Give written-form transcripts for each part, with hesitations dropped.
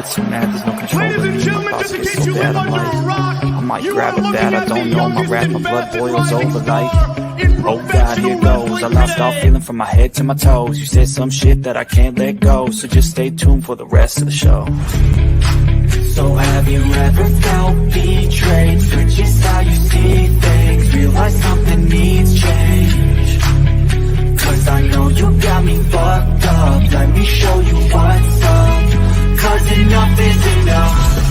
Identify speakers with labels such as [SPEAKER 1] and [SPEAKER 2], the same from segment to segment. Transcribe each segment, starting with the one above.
[SPEAKER 1] so mad there's no control.
[SPEAKER 2] Ladies and gentlemen, just in case you live under a rock,
[SPEAKER 1] I might
[SPEAKER 2] you
[SPEAKER 1] grab
[SPEAKER 2] are
[SPEAKER 1] it bad,
[SPEAKER 2] looking
[SPEAKER 1] I
[SPEAKER 2] at
[SPEAKER 1] don't
[SPEAKER 2] the
[SPEAKER 1] know. My
[SPEAKER 2] youngest
[SPEAKER 1] rap, my
[SPEAKER 2] and
[SPEAKER 1] blood
[SPEAKER 2] fastest
[SPEAKER 1] boils
[SPEAKER 2] rising
[SPEAKER 1] over like,
[SPEAKER 2] star in
[SPEAKER 1] oh God, here
[SPEAKER 2] professional
[SPEAKER 1] goes. I
[SPEAKER 2] wrestling
[SPEAKER 1] lost all
[SPEAKER 2] today.
[SPEAKER 1] feeling from my head to my toes. You said some shit that I can't let go, so just stay tuned for the rest of the show. So have you ever felt betrayed? Switches how you see things, realize something needs change. Cause I know you got me fucked up, let me show you what's up. Cause enough is enough.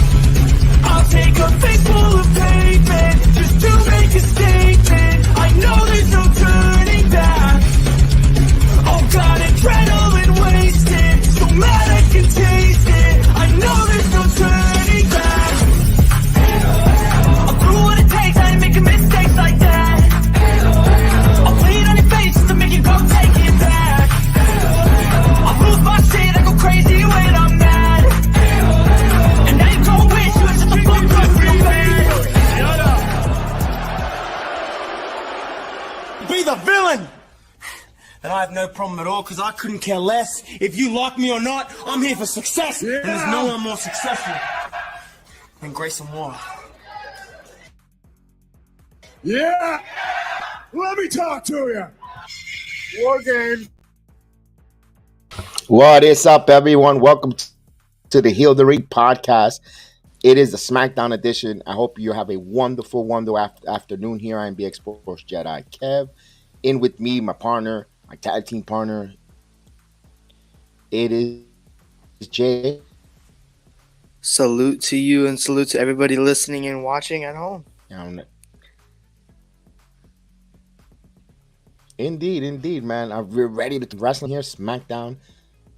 [SPEAKER 1] I'll take a face full of pavement just to make a statement. I know there's no turning back. Oh God, adrenaline wasted, so mad I can taste it. I know there's no turning back. I'll do what it takes, I ain't making mistakes like that. I'll bleed on your face just to make you go take it back. I'll lose my shit, I go crazy when I'm mad. And now you gon' wish you had such a fuck up real bad. Shut up.
[SPEAKER 3] Be the villain! And I have no problem at all, because I couldn't care less if you like me or not. I'm here for success, and there's no one more successful than Grayson Waller.
[SPEAKER 4] Yeah! Let me talk to you! War game.
[SPEAKER 5] What is up, everyone? Welcome to the Heal the Ring podcast. It is the SmackDown edition. I hope you have a wonderful afternoon here. I am BX Sports JEDI Kev. In with me, my partner, my tag team partner. It is Jay.
[SPEAKER 6] Salute to you and salute to everybody listening and watching at home.
[SPEAKER 5] Indeed, man. We're ready to wrestling here. SmackDown.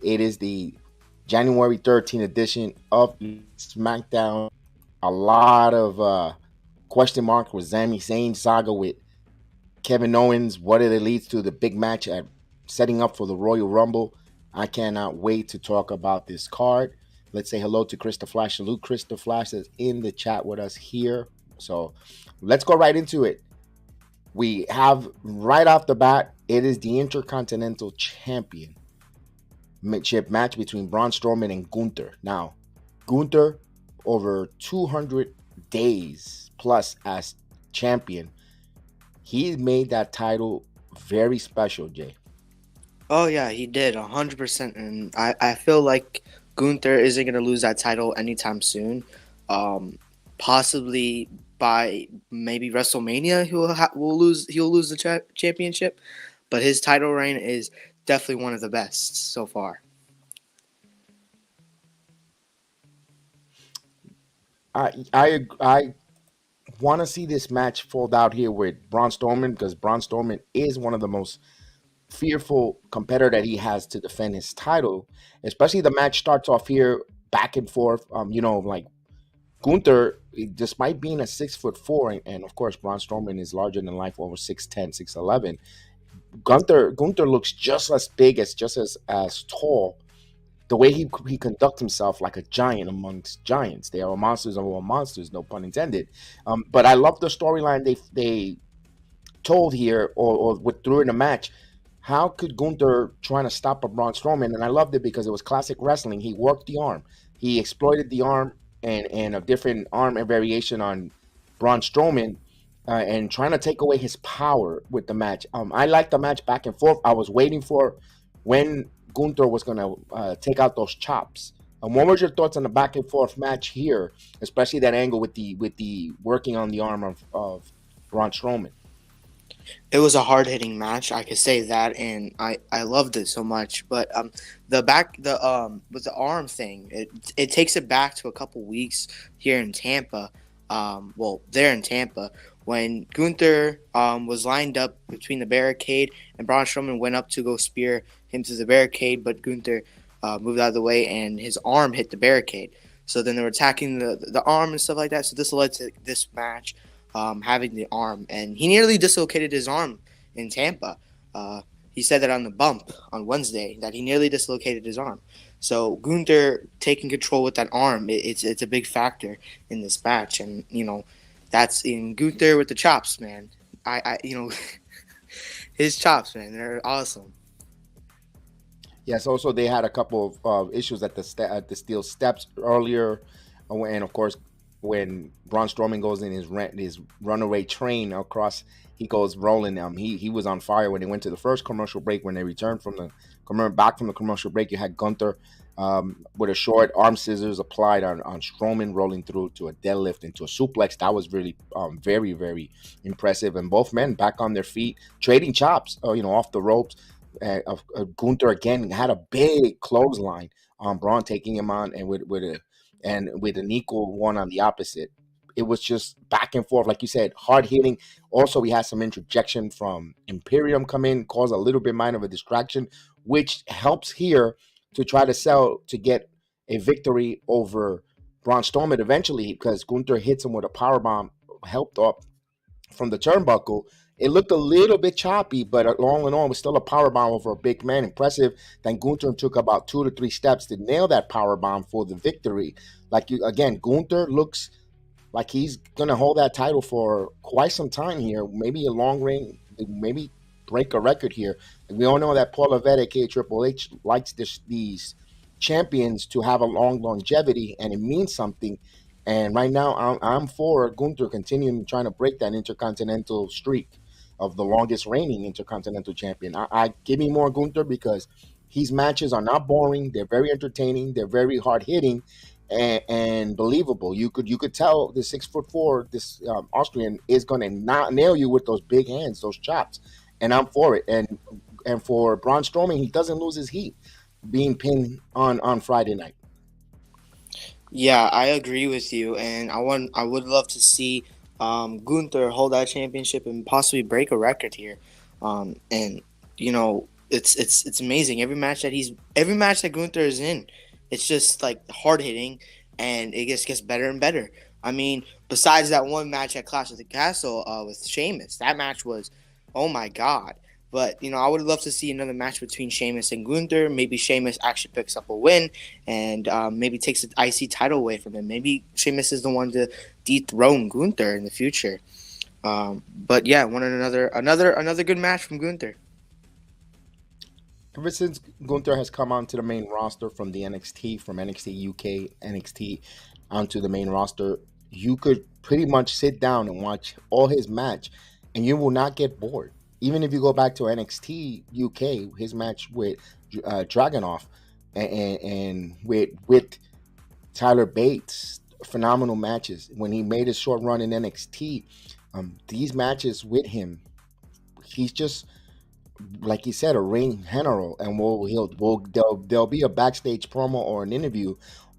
[SPEAKER 5] It is the January 13th edition of SmackDown. A lot of question marks with Sami Zayn saga with Kevin Owens. What it leads to the big match at setting up for the Royal Rumble. I cannot wait to talk about this card. Let's say hello to Krista Flash. Salute Krista Flash is in the chat with us here. So let's go right into it. We have right off the bat, it is the Intercontinental Championship match between Braun Strowman and Gunther. Now, Gunther, over 200 days plus as champion, he made that title very special, Jay.
[SPEAKER 6] Oh, yeah, he did, 100%. And I feel like Gunther isn't going to lose that title anytime soon. Possibly by maybe WrestleMania, he'll lose the championship. But his title reign is definitely one of the best so far.
[SPEAKER 5] I want to see this match fold out here with Braun Strowman, because Braun Strowman is one of the most fearful competitor that he has to defend his title. Especially the match starts off here back and forth. Like Gunther, despite being a 6'4", and of course Braun Strowman is larger than life, over 6'10", 6'11". Gunther looks just as big, as tall. The way he conducts himself like a giant amongst giants. They are monsters among monsters, no pun intended. But I love the storyline they told here or through in the match. How could Gunther trying to stop a Braun Strowman? And I loved it because it was classic wrestling. He worked the arm. He exploited the arm and a different arm and variation on Braun Strowman and trying to take away his power with the match. I liked the match back and forth. I was waiting for when Gunther was going to take out those chops. What was your thoughts on the back and forth match here, especially that angle with the working on the arm of Braun Strowman?
[SPEAKER 6] It was a hard-hitting match, I could say that, and I loved it so much. But with the arm thing, it takes it back to a couple weeks here in Tampa. There in Tampa, when Gunther was lined up between the barricade and Braun Strowman went up to go spear him to the barricade, but Gunther moved out of the way and his arm hit the barricade. So then they were attacking the arm and stuff like that. So this led to this match. Having the arm, and he nearly dislocated his arm in Tampa. He said that on the bump on Wednesday that he nearly dislocated his arm. So Gunther taking control with that arm, it's a big factor in this match, and that's in Gunther with the chops, man. I his chops, man, they're awesome.
[SPEAKER 5] Yes, also they had a couple of issues at the steel steps earlier, and of course when Braun Strowman goes in his runaway train across, he goes rolling. He was on fire when they went to the first commercial break. When they returned from the back from the commercial break, you had Gunther with a short arm scissors applied on Strowman, rolling through to a deadlift into a suplex. That was really very, very impressive. And both men back on their feet, trading chops, off the ropes. Gunther again had a big clothesline on Braun, taking him on, and with an equal one on the opposite. It was just back and forth, like you said, hard hitting. Also, we had some interjection from Imperium come in, cause a little bit mind of a distraction, which helps here to try to sell to get a victory over Braun Strowman eventually, because Gunther hits him with a power bomb, helped up from the turnbuckle. It looked a little bit choppy, but all in all, it was still a power bomb over a big man. Impressive. Then Gunther took about 2 to 3 steps to nail that power bomb for the victory. Gunther looks like he's gonna hold that title for quite some time here. Maybe a long reign, maybe break a record here. We all know that Paul Levesque, aka Triple H, likes these champions to have a long longevity, and it means something. And right now, I'm for Gunther continuing trying to break that Intercontinental streak of the longest reigning Intercontinental champion. I give me more Gunther because his matches are not boring. They're very entertaining. They're very hard hitting and believable. You could tell the 6'4", this Austrian is going to not nail you with those big hands, those chops. And I'm for it. And for Braun Strowman, he doesn't lose his heat being pinned on Friday night.
[SPEAKER 6] Yeah, I agree with you, and I would love to see Gunther hold that championship and possibly break a record here. And it's amazing. Every match that Gunther is in, it's just like hard hitting, and it gets better and better. I mean, besides that one match at Clash of the Castle with Sheamus, that match was, oh my god. But, I would love to see another match between Sheamus and Gunther. Maybe Sheamus actually picks up a win and maybe takes the IC title away from him. Maybe Sheamus is the one to dethrone Gunther in the future. But yeah, another good match from Gunther.
[SPEAKER 5] Ever since Gunther has come onto the main roster from the NXT, from NXT UK, NXT onto the main roster, you could pretty much sit down and watch all his match, and you will not get bored. Even if you go back to NXT UK, his match with Dragunov and with Tyler Bates, phenomenal matches. When he made his short run in NXT, these matches with him, he's just, like he said, a ring general. And there'll be a backstage promo or an interview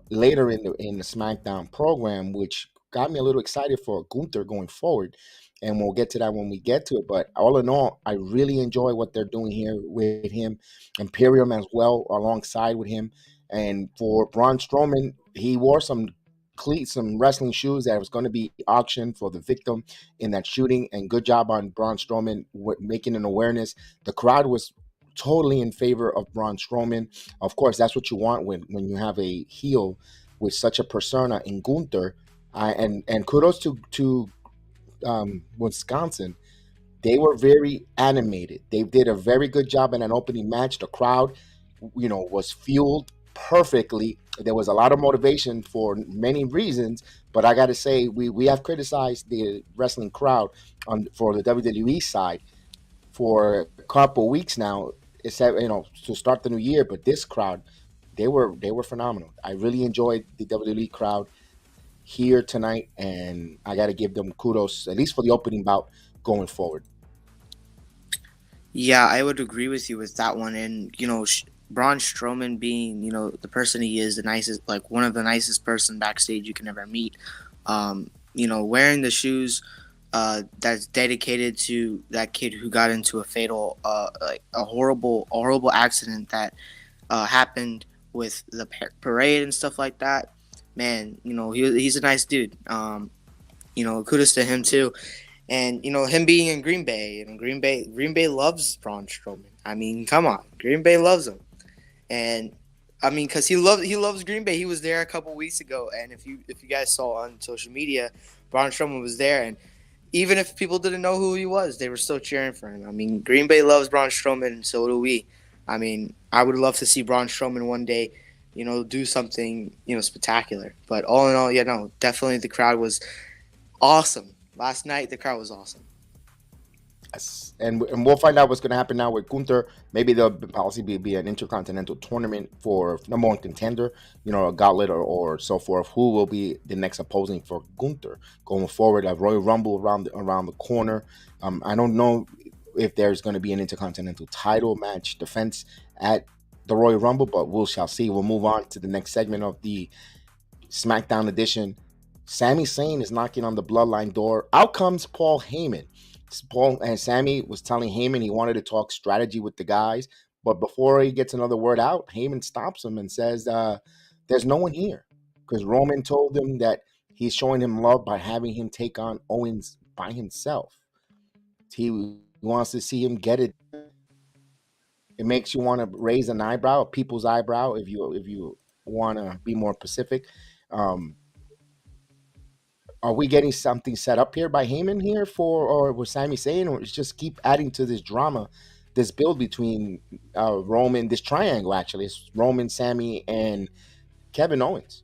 [SPEAKER 5] later in the SmackDown program, which got me a little excited for Gunther going forward. And we'll get to that when we get to it. But all in all, I really enjoy what they're doing here with him. Imperium as well, alongside with him. And for Braun Strowman, he wore some cleats, some wrestling shoes that was going to be auctioned for the victim in that shooting. And good job on Braun Strowman making an awareness. The crowd was totally in favor of Braun Strowman. Of course, that's what you want when you have a heel with such a persona in Gunther. And kudos to Wisconsin. They were very animated. They did a very good job in an opening match. The crowd, was fueled perfectly. There was a lot of motivation for many reasons, but I got to say, we have criticized the wrestling crowd for the WWE side for a couple weeks now, except to start the new year. But this crowd, they were phenomenal. I really enjoyed the WWE crowd here tonight, and I got to give them kudos, at least for the opening bout going forward.
[SPEAKER 6] Yeah, I would agree with you with that one. And, Braun Strowman being, the person he is, the nicest, like one of the nicest person backstage you can ever meet. Wearing the shoes that's dedicated to that kid who got into a fatal, like a horrible accident that happened with the parade and stuff like that. Man, he's a nice dude. Kudos to him too. And, him being in Green Bay, and Green Bay loves Braun Strowman. I mean, come on. Green Bay loves him. And, I mean, because he loves Green Bay. He was there a couple weeks ago. And if you guys saw on social media, Braun Strowman was there. And even if people didn't know who he was, they were still cheering for him. I mean, Green Bay loves Braun Strowman, and so do we. I mean, I would love to see Braun Strowman one day, do something, spectacular. But all in all, yeah, no, definitely the crowd was awesome. Last night, the crowd was awesome.
[SPEAKER 5] Yes. And we'll find out what's going to happen now with Gunther. Maybe there'll possibly be an Intercontinental tournament for number one contender, a gauntlet or so forth. Who will be the next opposing for Gunther going forward? A Royal Rumble around the corner. I don't know if there's going to be an Intercontinental title match defense at the Royal Rumble, but we shall see. We'll move on to the next segment of the SmackDown edition. Sami Zayn is knocking on the Bloodline door. Out comes Paul Heyman. Paul and Sami was telling Heyman he wanted to talk strategy with the guys, but before he gets another word out, Heyman stops him and says, there's no one here, because Roman told him that he's showing him love by having him take on Owens by himself. He wants to see him get it. It makes you want to raise an eyebrow, people's eyebrow, if you want to be more specific. Are we getting something set up here by Heyman here or was Sami saying, or just keep adding to this drama, this build between Roman, this triangle actually, it's Roman, Sami, and Kevin Owens?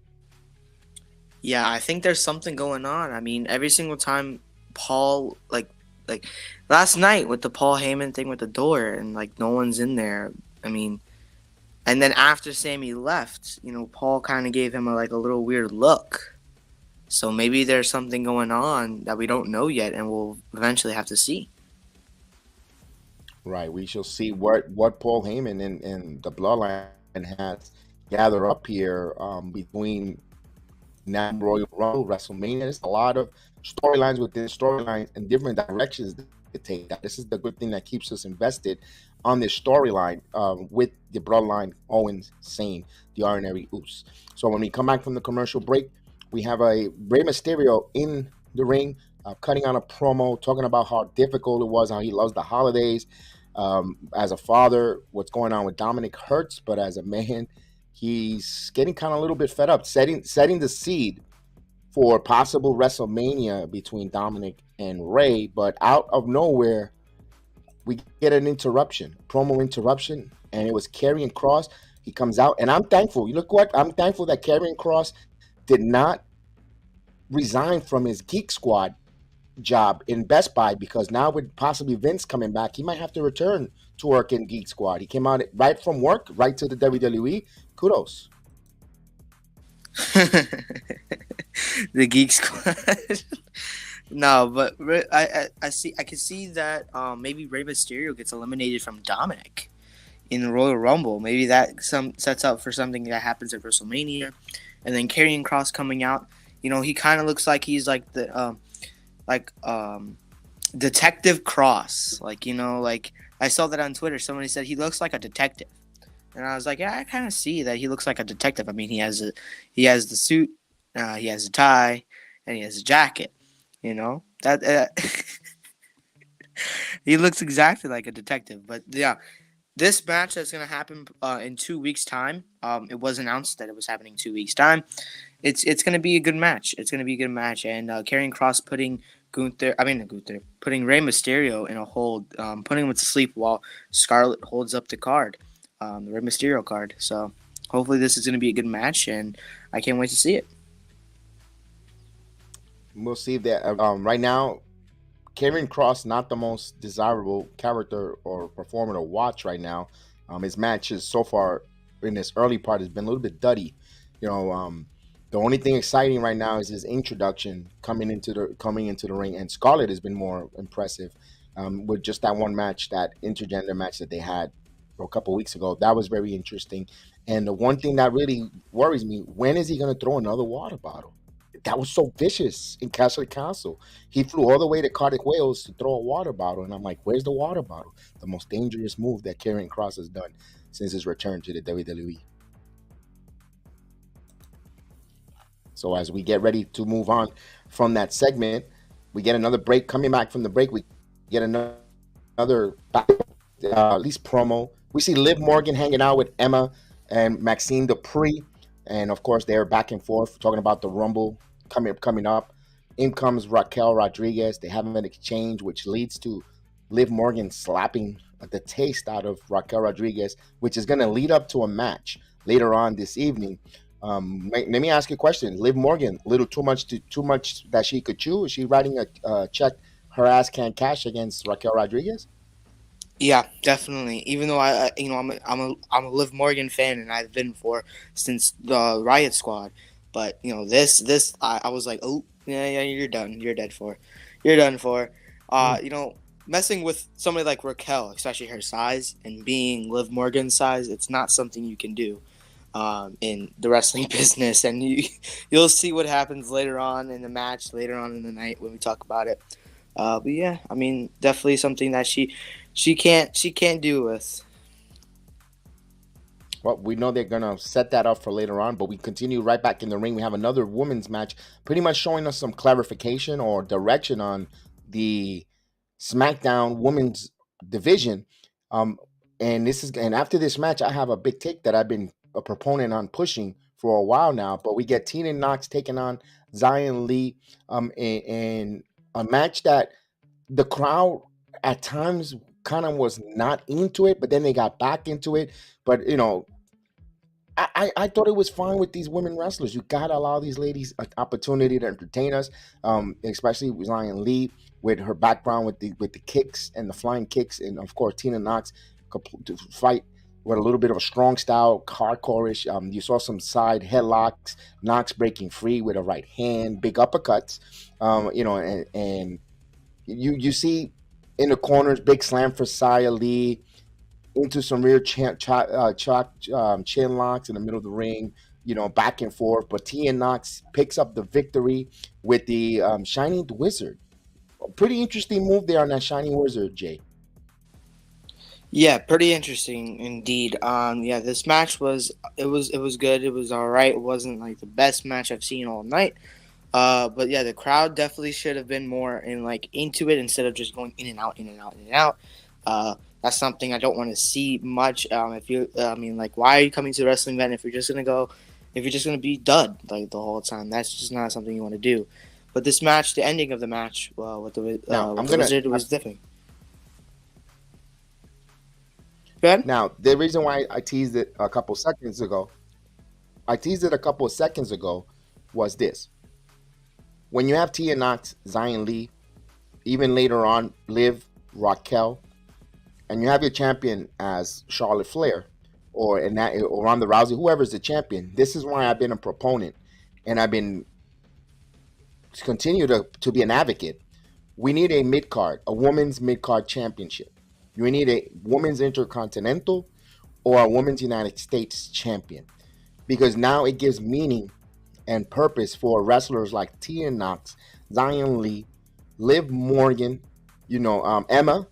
[SPEAKER 6] Yeah, I think there's something going on. I mean, every single time Paul, like last night with the Paul Heyman thing with the door and like no one's in there. I mean, and then after Sami left, Paul kind of gave him a little weird look. So maybe there's something going on that we don't know yet, and we'll eventually have to see.
[SPEAKER 5] Right, we shall see what Paul Heyman and the Bloodline has gathered up here between now Royal Rumble, WrestleMania. There's a lot of storylines within storylines and different directions to take. This is the good thing that keeps us invested on this storyline with the Bloodline, Owens, Zayn, the Honorary Uce. So when we come back from the commercial break, we have a Rey Mysterio in the ring, cutting on a promo, talking about how difficult it was, how he loves the holidays. As a father, what's going on with Dominic hurts, but as a man, he's getting kind of a little bit fed up, setting the seed for possible WrestleMania between Dominic and Rey. But out of nowhere, we get an interruption, promo interruption, and it was Karrion Kross. He comes out, and I'm thankful. You look what? I'm thankful that Karrion Kross did not resign from his Geek Squad job in Best Buy, because now with possibly Vince coming back, he might have to return to work in Geek Squad. He came out right from work, right to the WWE. Kudos.
[SPEAKER 6] The Geek Squad. No, but I can see that maybe Rey Mysterio gets eliminated from Dominic in the Royal Rumble. Maybe that sets up for something that happens at WrestleMania. And then Karrion Kross coming out, he kind of looks like he's like the Detective Cross. I saw that on Twitter. Somebody said he looks like a detective, and I was like, yeah, I kind of see that he looks like a detective. I mean, he has the suit, he has a tie, and he has a jacket. That he looks exactly like a detective. But yeah. This match that's going to happen in 2 weeks' time. It was announced that it was happening 2 weeks' time. It's going to be a good match. It's going to be a good match. And Karrion Kross putting putting Rey Mysterio in a hold, putting him to sleep while Scarlett holds up the card, the Rey Mysterio card. So hopefully this is going to be a good match, and I can't wait to see it.
[SPEAKER 5] We'll see that. Right now, Karrion Kross, not the most desirable character or performer to watch right now. His matches so far in this early part has been a little bit duddy. The only thing exciting right now is his introduction coming into the ring, and Scarlett has been more impressive with just that one match, that intergender match that they had a couple weeks ago. That was very interesting. And the one thing that really worries me: when is he going to throw another water bottle? That was so vicious in Castle Castle. He flew all the way to Cardiff, Wales to throw a water bottle. And I'm like, where's the water bottle? The most dangerous move that Karrion Kross has done since his return to the WWE. So as we get ready to move on from that segment, we get another break. Coming back from the break, we get another at least promo. We see Liv Morgan hanging out with Emma and Maxine Dupree. And of course, they're back and forth talking about the Rumble coming up. In comes Raquel Rodriguez. They have an exchange, which leads to Liv Morgan slapping the taste out of Raquel Rodriguez, which is going to lead up to a match later on this evening. Let me ask you a question. Liv Morgan, a little too much that she could chew. Is she writing a check her ass can't cash against Raquel Rodriguez?
[SPEAKER 6] Yeah, definitely. Even though I'm a Liv Morgan fan, and I've been for since the Riot Squad, but this I was like, oh yeah, you're done. You're done for. Messing with somebody like Raquel, especially her size and being Liv Morgan's size, it's not something you can do in the wrestling business, and you'll see what happens later on in the match, later on in the night when we talk about it. But yeah, I mean, definitely something that she can't do with.
[SPEAKER 5] Well, we know they're gonna set that up for later on, but we continue right back in the ring. We have another women's match, pretty much showing us some clarification or direction on the SmackDown Women's Division. And after this match, I have a big take that I've been a proponent on pushing for a while now. But we get Tina Knox taking on Zion Lee, in a match that the crowd at times kind of was not into it, but then they got back into it. But I thought it was fine with these women wrestlers. You gotta allow these ladies an opportunity to entertain us, especially with Zion Lee with her background with the kicks and the flying kicks, and of course Tina Knox to fight with a little bit of a strong style, hardcore-ish. You saw some side headlocks, Knox breaking free with a right hand, big uppercuts, and you see in the corners, big slam for Xia Li into some rear chin locks in the middle of the ring, back and forth. But Tia Knox picks up the victory with the Shining Wizard. A pretty interesting move there on that Shining Wizard, Jay.
[SPEAKER 6] Yeah, pretty interesting indeed. Yeah, this match was good. It was all right. It wasn't like the best match I've seen all night. But yeah, the crowd definitely should have been more into it instead of just going in and out, in and out, in and out. That's something I don't want to see much. Why are you coming to the wrestling event if you're just gonna be dud like the whole time? That's just not something you want to do. But this match, the ending of the match, with the Wizard was different. Go ahead.
[SPEAKER 5] Now, the reason why I teased it a couple seconds ago was this. When you have Tia Knox, Zion Lee, even later on, Liv, Raquel, and you have your champion as Charlotte Flair or Ronda Rousey, whoever's the champion, this is why I've been a proponent and I've been continue to be an advocate. We need a mid-card, a women's mid-card championship. We need a women's Intercontinental or a women's United States champion, because now it gives meaning and purpose for wrestlers like Tia Knox, Zion Lee, Liv Morgan, Emma,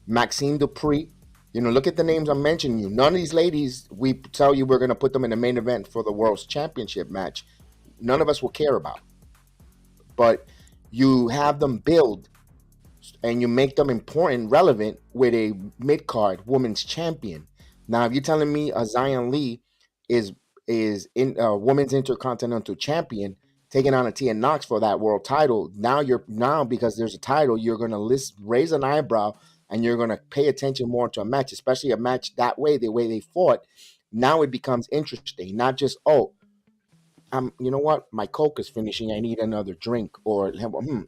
[SPEAKER 5] Maxine Dupree. Look at the names I'm mentioning you. None of these ladies, we tell you we're going to put them in the main event for the World's Championship match. None of us will care about. But you have them build and you make them important, relevant with a mid-card women's champion. Now, if you're telling me a Zion Lee is in a women's Intercontinental champion taking on a Tia Knox for that world title, now because there's a title, you're going to raise an eyebrow and you're going to pay attention more to a match, especially a match that way, the way they fought. Now it becomes interesting, not just, you know what, my Coke is finishing, I need another drink, or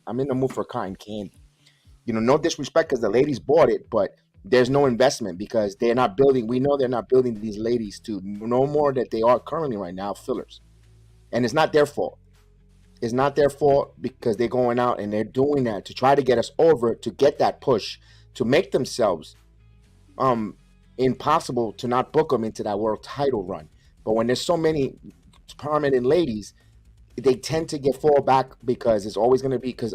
[SPEAKER 5] I'm in the mood for cotton candy. No disrespect because the ladies bought it, but there's no investment because they're not building. We know they're not building these ladies to no more that they are currently right now, fillers. And it's not their fault. It's not their fault because they're going out and they're doing that to try to get us over, to get that push, to make themselves impossible to not book them into that world title run. But when there's so many prominent ladies, they tend to fall back because it's always going to be because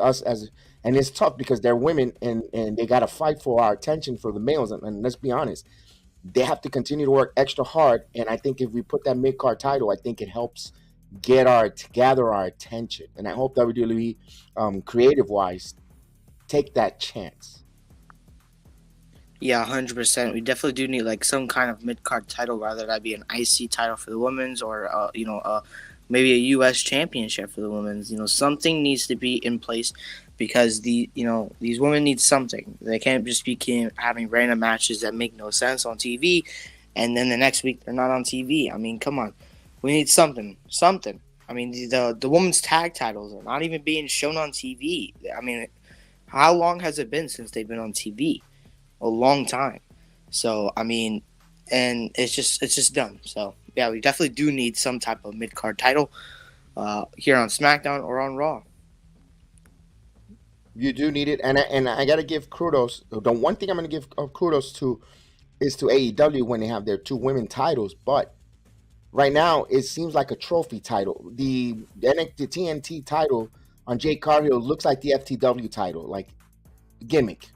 [SPEAKER 5] and it's tough because they're women and they got to fight for our attention for the males. And let's be honest, they have to continue to work extra hard. And I think if we put that mid-card title, I think it helps gather our attention. And I hope WWE, creative-wise, take that chance.
[SPEAKER 6] Yeah, 100%. We definitely do need some kind of mid-card title, rather that be an IC title for the women's or maybe a U.S. championship for the women's. Something needs to be in place because these women need something. They can't just be having random matches that make no sense on TV, and then the next week they're not on TV. I mean, come on, we need something. I mean, the women's tag titles are not even being shown on TV. I mean, how long has it been since they've been on TV? A long time. So I mean, and it's just dumb. So yeah, we definitely do need some type of mid card title here on SmackDown or on Raw.
[SPEAKER 5] You do need it, and I gotta give kudos. The one thing I'm gonna give kudos to is to AEW when they have their two women titles, but right now it seems like a trophy title. The TNT title on Jade Cargill looks like the FTW title, like gimmick.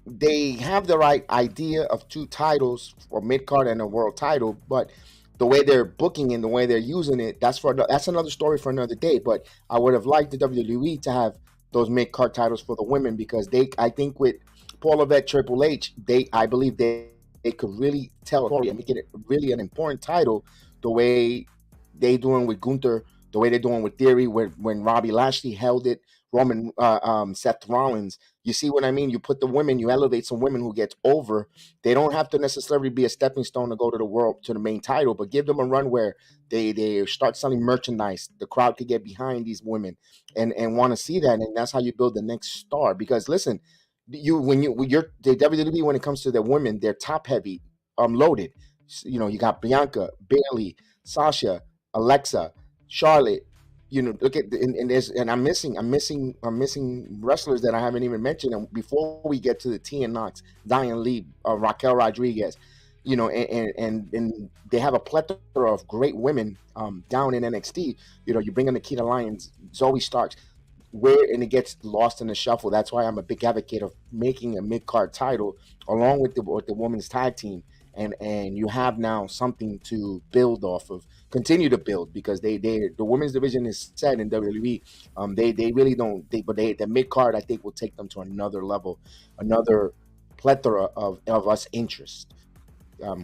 [SPEAKER 5] They have the right idea of two titles for mid card and a world title, but the way they're booking and the way they're using it, that's another story for another day. But I would have liked the WWE to have those mid card titles for the women because I think with Paul Levesque, Triple H, I believe they could really tell a story and make it really an important title the way they doing with Gunther, the way they're doing with Theory, when Robbie Lashley held it, Seth Rollins. You see what I mean? You put the women, you elevate some women who get over. They don't have to necessarily be a stepping stone to go to the main title, but give them a run where they start selling merchandise. The crowd could get behind these women and want to see that, and that's how you build the next star. Because listen, the WWE when it comes to the women, they're top heavy, loaded. You got Bianca, Bailey, Sasha, Alexa, Charlotte. Look at and I'm missing wrestlers that I haven't even mentioned. And before we get to the Tia Knox, Diane Lee, Raquel Rodriguez, and they have a plethora of great women down in NXT. You bring in Nikita Lyons, Zoe Starks, and it gets lost in the shuffle. That's why I'm a big advocate of making a mid card title along with the women's tag team. And you have now something to build off of, continue to build, because the women's division is set in WWE. They really don't, but the mid card I think will take them to another level, another plethora of us interest.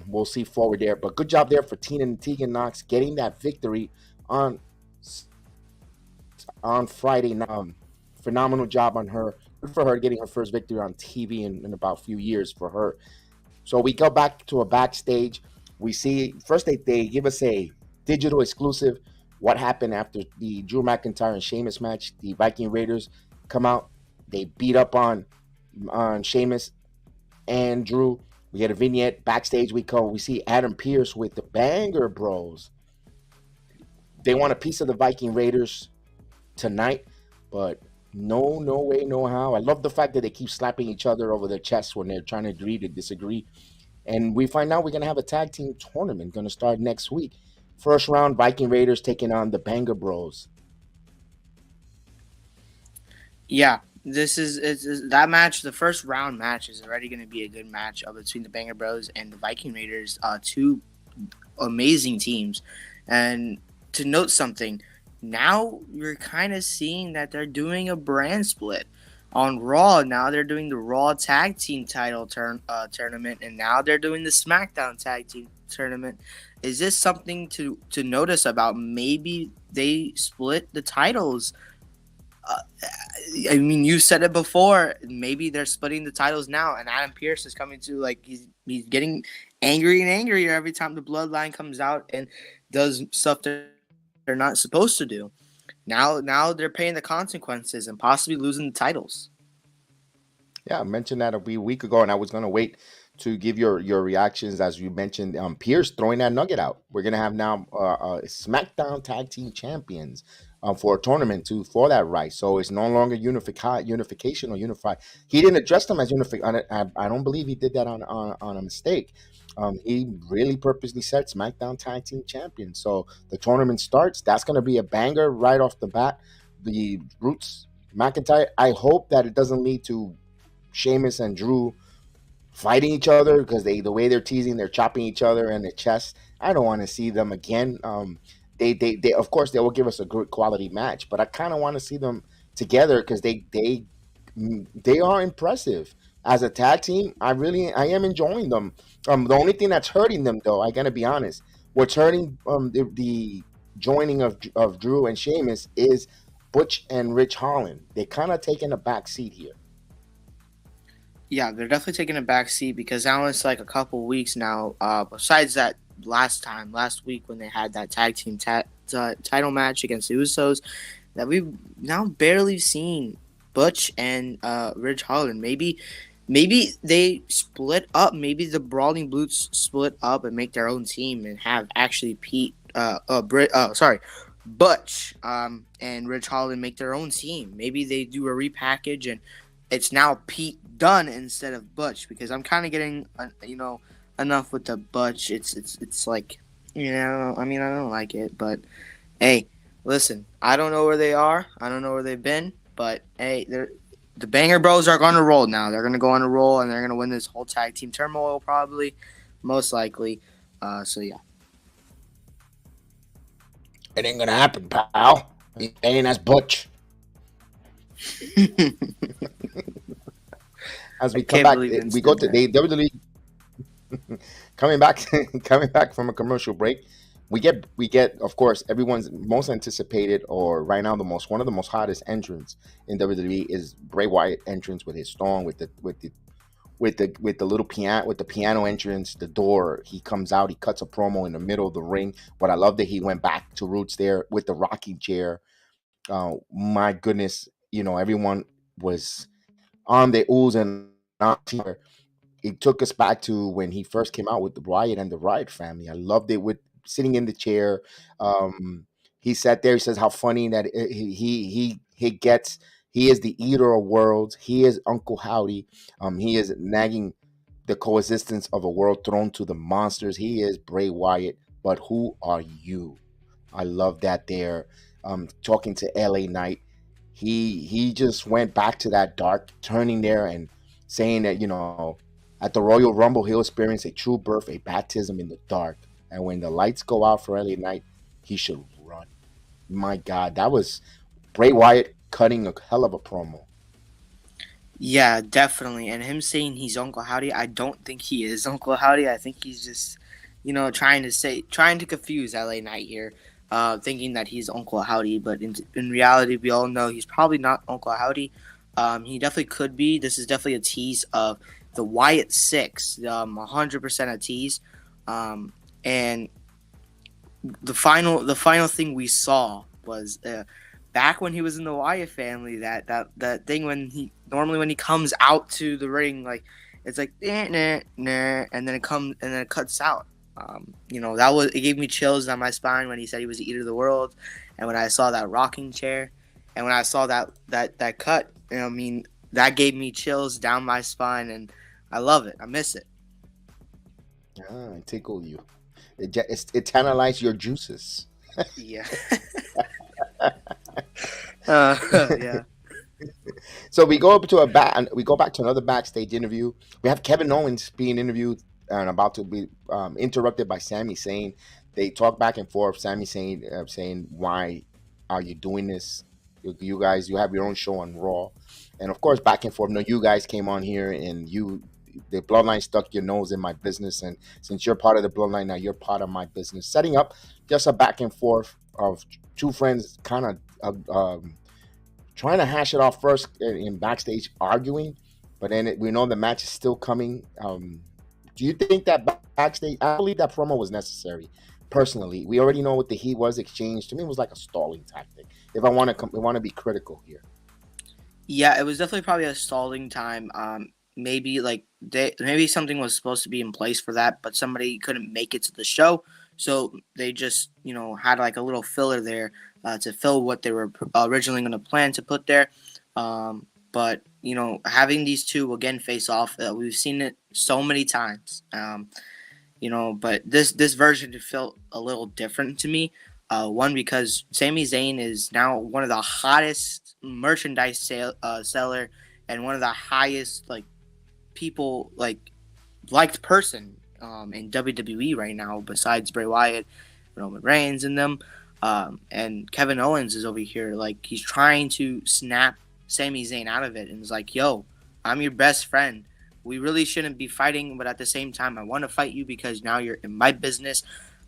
[SPEAKER 5] We'll see forward there, but good job there for Tegan Knox getting that victory on Friday night. Phenomenal job on her. Good for her getting her first victory on TV in about a few years for her. So we go back to a backstage. We see first they give us a digital exclusive. What happened after the Drew McIntyre and Sheamus match? The Viking Raiders come out. They beat up on Sheamus and Drew. We get a vignette backstage. We see Adam Pearce with the Banger Bros. They want a piece of the Viking Raiders tonight, but no way, no how. I love the fact that they keep slapping each other over their chests when they're trying to agree to disagree. And we find out we're going to have a tag team tournament going to start next week. First round, Viking Raiders taking on the Banger Bros.
[SPEAKER 6] Yeah, this is that match. The first round match is already going to be a good match between the Banger Bros and the Viking Raiders. Two amazing teams. And to note something, now you're kind of seeing that they're doing a brand split. On Raw, now they're doing the Raw Tag Team title tournament, and now they're doing the SmackDown Tag Team tournament. Is this something to notice about? Maybe they split the titles. I mean, you said it before. Maybe they're splitting the titles now, and Adam Pearce is coming to, like, he's getting angry and angrier every time the Bloodline comes out and does stuff that they're not supposed to do. Now they're paying the consequences and possibly losing the titles.
[SPEAKER 5] Yeah, I mentioned that a week ago, and I was going to wait to give your reactions as you mentioned. Pierce throwing that nugget out. We're going to have now SmackDown Tag Team Champions for a tournament for that right. So it's no longer unification or unified. He didn't address them as unified. I don't believe he did that on a mistake. He really purposely said SmackDown Tag Team Champions. So the tournament starts. That's going to be a banger right off the bat. The Roots McIntyre. I hope that it doesn't lead to Sheamus and Drew fighting each other, because the way they're teasing, they're chopping each other in the chest. I don't want to see them again. They of course they will give us a good quality match, but I kind of want to see them together because they are impressive as a tag team. I am enjoying them. The only thing that's hurting them, though, I gotta be honest, what's hurting the joining of Drew and Sheamus is Butch and Rich Holland. They're kind of taking a back seat here.
[SPEAKER 6] Yeah, they're definitely taking a back seat because now it's like a couple weeks now. Besides that last week when they had that tag team title match against the Usos, that we've now barely seen Butch and Ridge Holland. Maybe they split up. Maybe the Brawling Brutes split up and make their own team and have actually Butch and Ridge Holland make their own team. Maybe they do a repackage and it's now Pete Dunne instead of Butch, because I'm kind of getting enough with the Butch. It's like, I don't like it, but hey, listen, I don't know where they are. I don't know where they've been, but hey, the Banger Bros are going to roll now. They're going to go on a roll, and they're going to win this whole tag team turmoil probably, most likely. So yeah.
[SPEAKER 5] It ain't gonna happen, pal. He ain't as Butch. As we come back, we go to the WWE. coming back from a commercial break, we get of course everyone's most anticipated, or right now one of the most hottest entrants in WWE is Bray Wyatt entrance with his song with the little piano, with the piano entrance, the door. He comes out, he cuts a promo in the middle of the ring. What I love that he went back to roots there with the rocking chair. My goodness, everyone was on the oohs and ahs here. It took us back to when he first came out with the Wyatt and the Riot family. I loved it with sitting in the chair. He sat there. He says how funny that he gets. He is the eater of worlds. He is Uncle Howdy. He is nagging the coexistence of a world thrown to the monsters. He is Bray Wyatt. But who are you? I love that there. Talking to LA Knight. He just went back to that dark turning there and saying that, at the Royal Rumble, he'll experience a true birth, a baptism in the dark. And when the lights go out for LA Knight, he should run. My God, that was Bray Wyatt cutting a hell of a promo.
[SPEAKER 6] Yeah, definitely. And him saying he's Uncle Howdy, I don't think he is Uncle Howdy. I think he's just, trying to confuse LA Knight here, thinking that he's Uncle Howdy. But in reality, we all know he's probably not Uncle Howdy. He definitely could be. This is definitely a tease of the Wyatt Six, 100% a tease. And the final thing we saw was back when he was in the Wyatt family, that thing when he comes out to the ring, like it's like nah, and then it cuts out. It gave me chills down my spine when he said he was the eater of the world, and when I saw that rocking chair, and when I saw that cut, that gave me chills down my spine, and I love it. I miss it.
[SPEAKER 5] It tickled you. It tantalized your juices.
[SPEAKER 6] Yeah. Yeah.
[SPEAKER 5] So we go back to another backstage interview. We have Kevin Owens being interviewed and about to be interrupted by Sami Zayn. They talk back and forth. Sami Zayn saying, "Why are you doing this? You guys, you have your own show on Raw." And of course, back and forth. No, you guys came on here and the bloodline stuck your nose in my business, and since you're part of the bloodline now, you're part of my business. Setting up just a back and forth of two friends kind of trying to hash it off first in backstage arguing, but then we know the match is still coming. Do you think that backstage? I believe that promo was necessary. Personally, we already know what the heat was exchanged. To me, it was like a stalling tactic. If I want to be critical here.
[SPEAKER 6] Yeah, it was definitely probably a stalling time. Maybe maybe something was supposed to be in place for that, but somebody couldn't make it to the show, so they just had like a little filler there to fill what they were originally going to plan to put there. But having these two again face off, we've seen it so many times. But this version felt a little different to me. One, because Sami Zayn is now one of the hottest merchandise seller and one of the highest people liked person in WWE right now, besides Bray Wyatt, Roman Reigns, and them. And Kevin Owens is over here he's trying to snap Sami Zayn out of it, and is like, "Yo, I'm your best friend. We really shouldn't be fighting, but at the same time, I want to fight you because now you're in my business,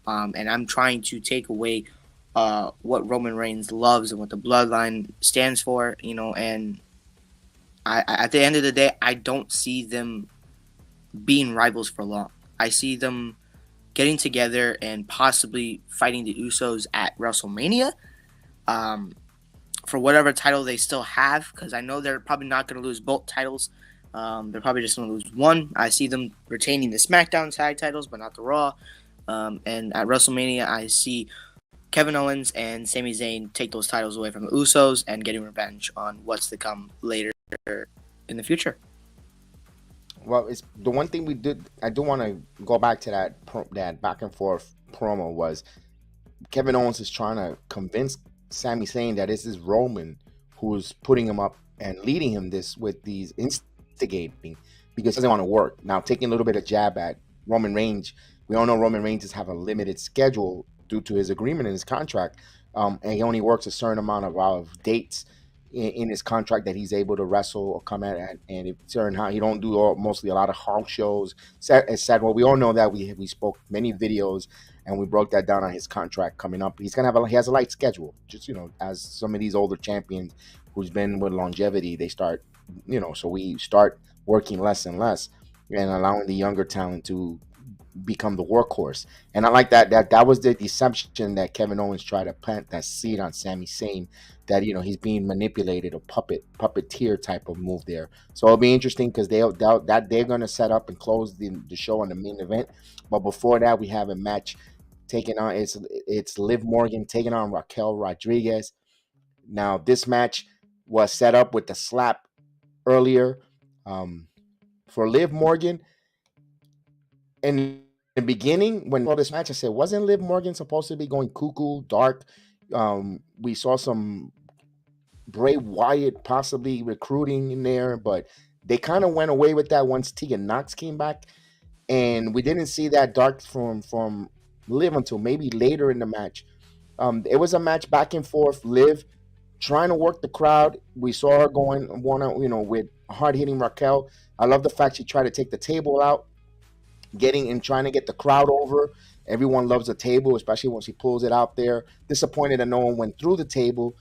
[SPEAKER 6] and I'm trying to take away what Roman Reigns loves and what the bloodline stands for, and I at the end of the day, I don't see them being rivals for long. I see them getting together and possibly fighting the Usos at WrestleMania for whatever title they still have, because I know they're probably not going to lose both titles. They're probably just going to lose one. I see them retaining the SmackDown tag titles, but not the Raw. And at WrestleMania, I see Kevin Owens and Sami Zayn take those titles away from the Usos and getting revenge on what's to come later in the future.
[SPEAKER 5] Well, it's the one thing we did. I do want to go back to that back and forth promo was Kevin Owens is trying to convince Sami Zayn that this is Roman who's putting him up and leading him with these instigating because it doesn't want to work. Now, taking a little bit of jab at Roman Reigns, we all know Roman Reigns have a limited schedule due to his agreement in his contract, and he only works a certain amount of dates in his contract that he's able to wrestle or come at, and it certain how he don't do mostly a lot of house shows. It's sad. Well, we all know that we spoke many videos and we broke that down on his contract coming up. He has a light schedule, just as some of these older champions who's been with longevity, they start so we start working less and less and allowing the younger talent to become the workhorse. And I like that was the deception that Kevin Owens tried to plant that seed on Sami Zayn, that he's being manipulated, a puppeteer type of move there. So it'll be interesting because they're going to set up and close the show on the main event. But before that, we have a match taking on it's Liv Morgan taking on Raquel Rodriguez. Now this match was set up with the slap earlier for Liv Morgan. In the beginning, when I saw this match, I said, wasn't Liv Morgan supposed to be going cuckoo, dark? We saw some Bray Wyatt possibly recruiting in there, but they kind of went away with that once Tegan Nox came back. And we didn't see that dark from Liv until maybe later in the match. It was a match back and forth. Liv trying to work the crowd. We saw her going with hard-hitting Raquel. I love the fact she tried to take the table out, trying to get the crowd over. Everyone loves the table, especially when she pulls it out there. Disappointed that no one went through the table,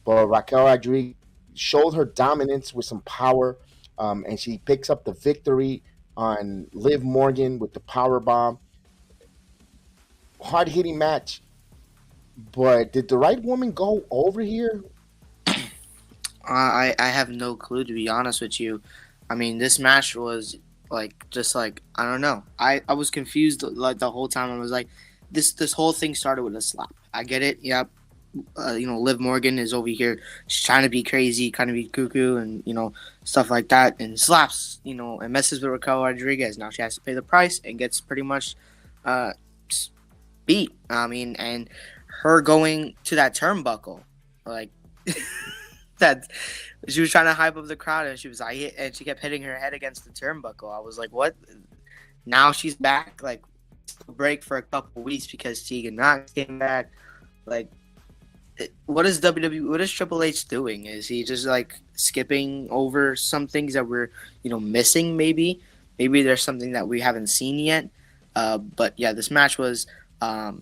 [SPEAKER 5] but Raquel Rodriguez showed her dominance with some power, and she picks up the victory on Liv Morgan with the power bomb. Hard-hitting match, but did the right woman go over here?
[SPEAKER 6] I have no clue, to be honest with you. I mean, this match was I don't know. I was confused the whole time. I was like, this whole thing started with a slap. I get it. Yep. Liv Morgan is over here. She's trying to be crazy, kind of be cuckoo, and stuff like that, and slaps. And messes with Raquel Rodriguez. Now she has to pay the price and gets pretty much beat. I mean, and her going to that turnbuckle, that. She was trying to hype up the crowd, and she kept hitting her head against the turnbuckle. I was like, "What?" Now she's back. Break for a couple weeks because Tegan Nox came back. What is WWE? What is Triple H doing? Is he just skipping over some things that we're missing? Maybe there's something that we haven't seen yet. But yeah, this match was. Yeah,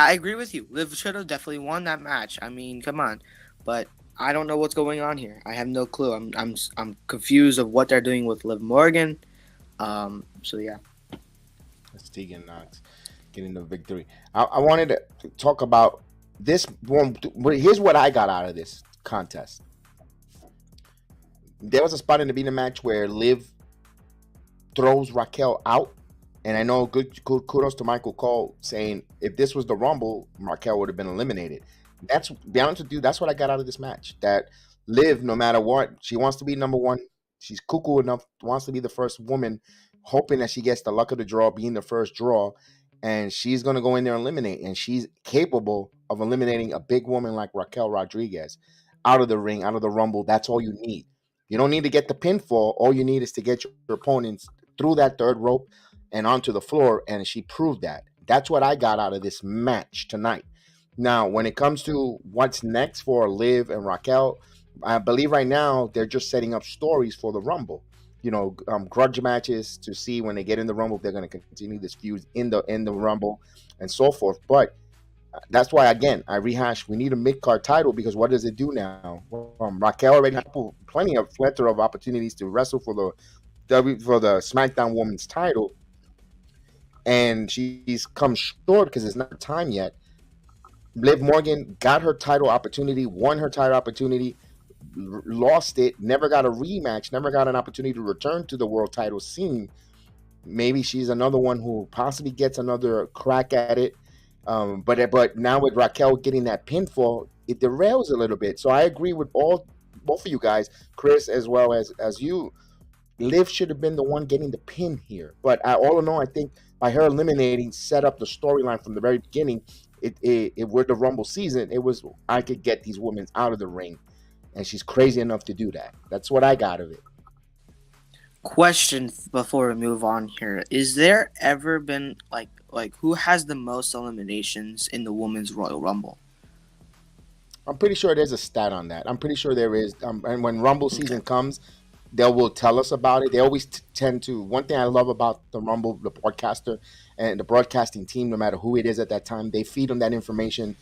[SPEAKER 6] I agree with you. Liv should have definitely won that match. I mean, come on, but. I don't know what's going on here. I have no clue. I'm confused of what they're doing with Liv Morgan. So yeah.
[SPEAKER 5] It's Tegan Nox getting the victory. I wanted to talk about this one. Here's what I got out of this contest. There was a spot in the beginning match where Liv throws Raquel out. And I know good kudos to Michael Cole saying if this was the Rumble, Raquel would have been eliminated. That's, be honest with you, that's what I got out of this match. That Liv, no matter what, she wants to be number one. She's cuckoo enough, wants to be the first woman, hoping that she gets the luck of the draw, being the first draw. And she's going to go in there and eliminate. And she's capable of eliminating a big woman like Raquel Rodriguez out of the ring, out of the Rumble. That's all you need. You don't need to get the pinfall. All you need is to get your opponents through that third rope and onto the floor. And she proved that. That's what I got out of this match tonight. Now, when it comes to what's next for Liv and Raquel, I believe right now they're just setting up stories for the Rumble. Grudge matches to see when they get in the Rumble if they're going to continue this feud in the Rumble and so forth. But That's why, again, I rehash. We need a mid card title because what does it do now? Raquel already had plenty of plethora of opportunities to wrestle for the SmackDown Women's title, and she's come short because it's not her time yet. Liv Morgan got her title opportunity, won her title opportunity, lost it, never got a rematch, never got an opportunity to return to the world title scene. Maybe she's another one who possibly gets another crack at it. But now with Raquel getting that pinfall, it derails a little bit. So I agree with both of you guys, Chris as well as you. Liv should have been the one getting the pin here. But all in all, I think by her eliminating, set up the storyline from the very beginning. It with the Rumble season, it was I could get these women out of the ring, and she's crazy enough to do that. That's what I got of it.
[SPEAKER 6] Question before we move on here: is there ever been like who has the most eliminations in the Women's Royal Rumble?
[SPEAKER 5] I'm pretty sure there's a stat on that. I'm pretty sure there is. And when Rumble season comes, they will tell us about it. They always tend to. One thing I love about the Rumble, the broadcaster and the broadcasting team, no matter who it is at that time, they feed them that information.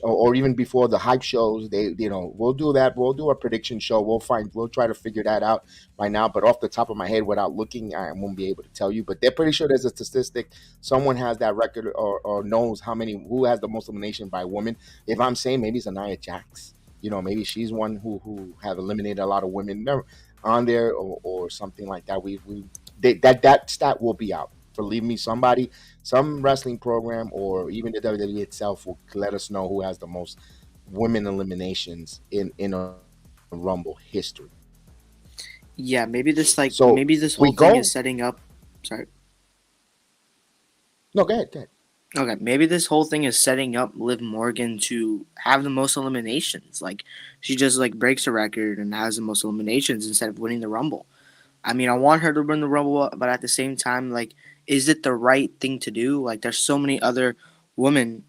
[SPEAKER 5] Or even before the hype shows, we'll do that. We'll do a prediction show. We'll try to figure that out right now. But off the top of my head, without looking, I won't be able to tell you. But they're pretty sure there's a statistic. Someone has that record or knows who has the most elimination by women. If I'm saying maybe it's Nia Jax, maybe she's one who have eliminated a lot of women on there or something like that. That stat will be out. Believe me, some wrestling program or even the WWE itself will let us know who has the most women eliminations in a Rumble history.
[SPEAKER 6] Yeah, maybe this whole thing is setting up. Sorry.
[SPEAKER 5] No, go ahead.
[SPEAKER 6] Okay, maybe this whole thing is setting up Liv Morgan to have the most eliminations. Like, she just breaks a record and has the most eliminations instead of winning the Rumble. I mean, I want her to win the Rumble, but at the same time, is it the right thing to do? There's so many other women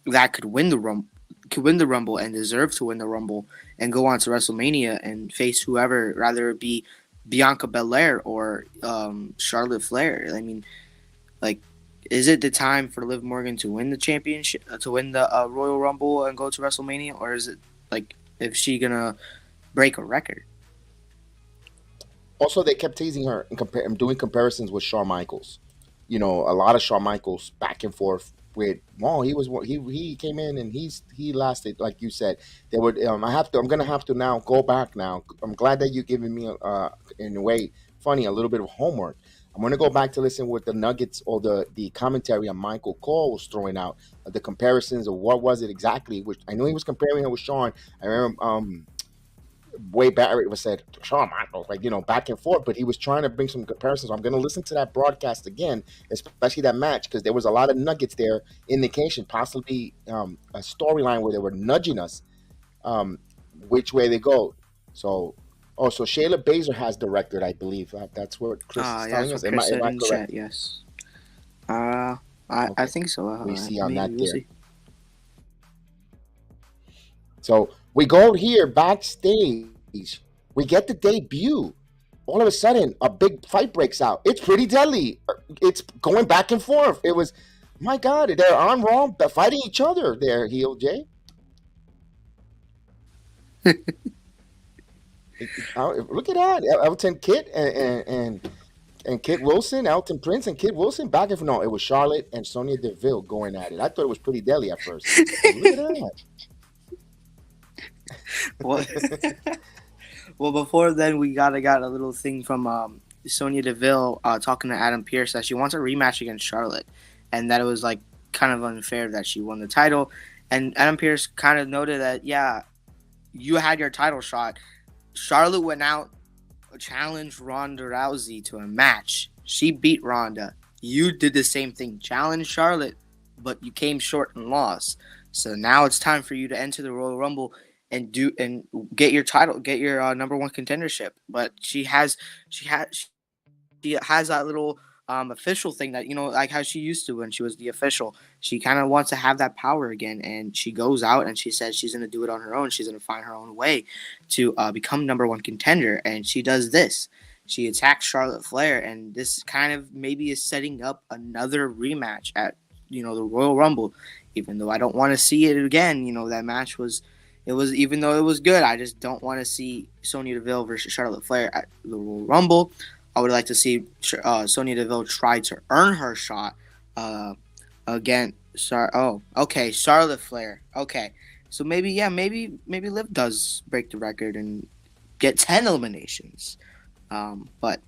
[SPEAKER 6] that could win the Rumble and deserve to win the Rumble and go on to WrestleMania and face whoever, rather it be Bianca Belair or Charlotte Flair. I mean, is it the time for Liv Morgan to win the championship, to win the Royal Rumble and go to WrestleMania, or is it if she gonna break a record?
[SPEAKER 5] Also, they kept teasing her and doing comparisons with Shawn Michaels. A lot of Shawn Michaels back and forth with. Well, he came in and he lasted, like you said. They would. I'm gonna have to now go back now. I'm glad that you're giving me in a way funny a little bit of homework. I'm gonna go back to listen with the nuggets or the commentary on Michael Cole was throwing out the comparisons of what was it exactly. Which I know he was comparing her with Shawn. I remember. Way Barrett was said Shawn Michaels, back and forth, but he was trying to bring some comparisons. So I'm going to listen to that broadcast again, especially that match, because there was a lot of nuggets there, indication, possibly a storyline where they were nudging us which way they go. So Shayla Baszler has the record, I believe. That's what Chris is telling us. Am I correct?
[SPEAKER 6] Chat, yes. Okay. I think so.
[SPEAKER 5] We see on that there. So we go here backstage. We get the debut. All of a sudden, a big fight breaks out. It's pretty deadly. It's going back and forth. It was, my God, they're on Raw, they're fighting each other there, Heel Jay. Look at that. Elton Kit and Kit Wilson, Elton Prince and Kit Wilson back and forth. No, it was Charlotte and Sonya Deville going at it. I thought it was pretty deadly at first. Look at that.
[SPEAKER 6] Well, before then, we got a little thing from Sonya Deville talking to Adam Pearce that she wants a rematch against Charlotte, and that it was kind of unfair that she won the title. And Adam Pearce kind of noted that, yeah, you had your title shot. Charlotte went out, challenged Ronda Rousey to a match. She beat Ronda. You did the same thing, challenged Charlotte, but you came short and lost. So now it's time for you to enter the Royal Rumble and get your title, get your number one contendership. But she has that little official thing that, like how she used to when she was the official. She kind of wants to have that power again, and she goes out and she says she's going to do it on her own. She's going to find her own way to become number one contender, and she does this. She attacks Charlotte Flair, and this kind of maybe is setting up another rematch at the Royal Rumble. even though I don't want to see it again. That match was, even though it was good, I just don't want to see Sonya Deville versus Charlotte Flair at the Royal Rumble. I would like to see Sonya Deville try to earn her shot again. Okay, Charlotte Flair. Okay, so maybe Liv does break the record and get 10 eliminations. But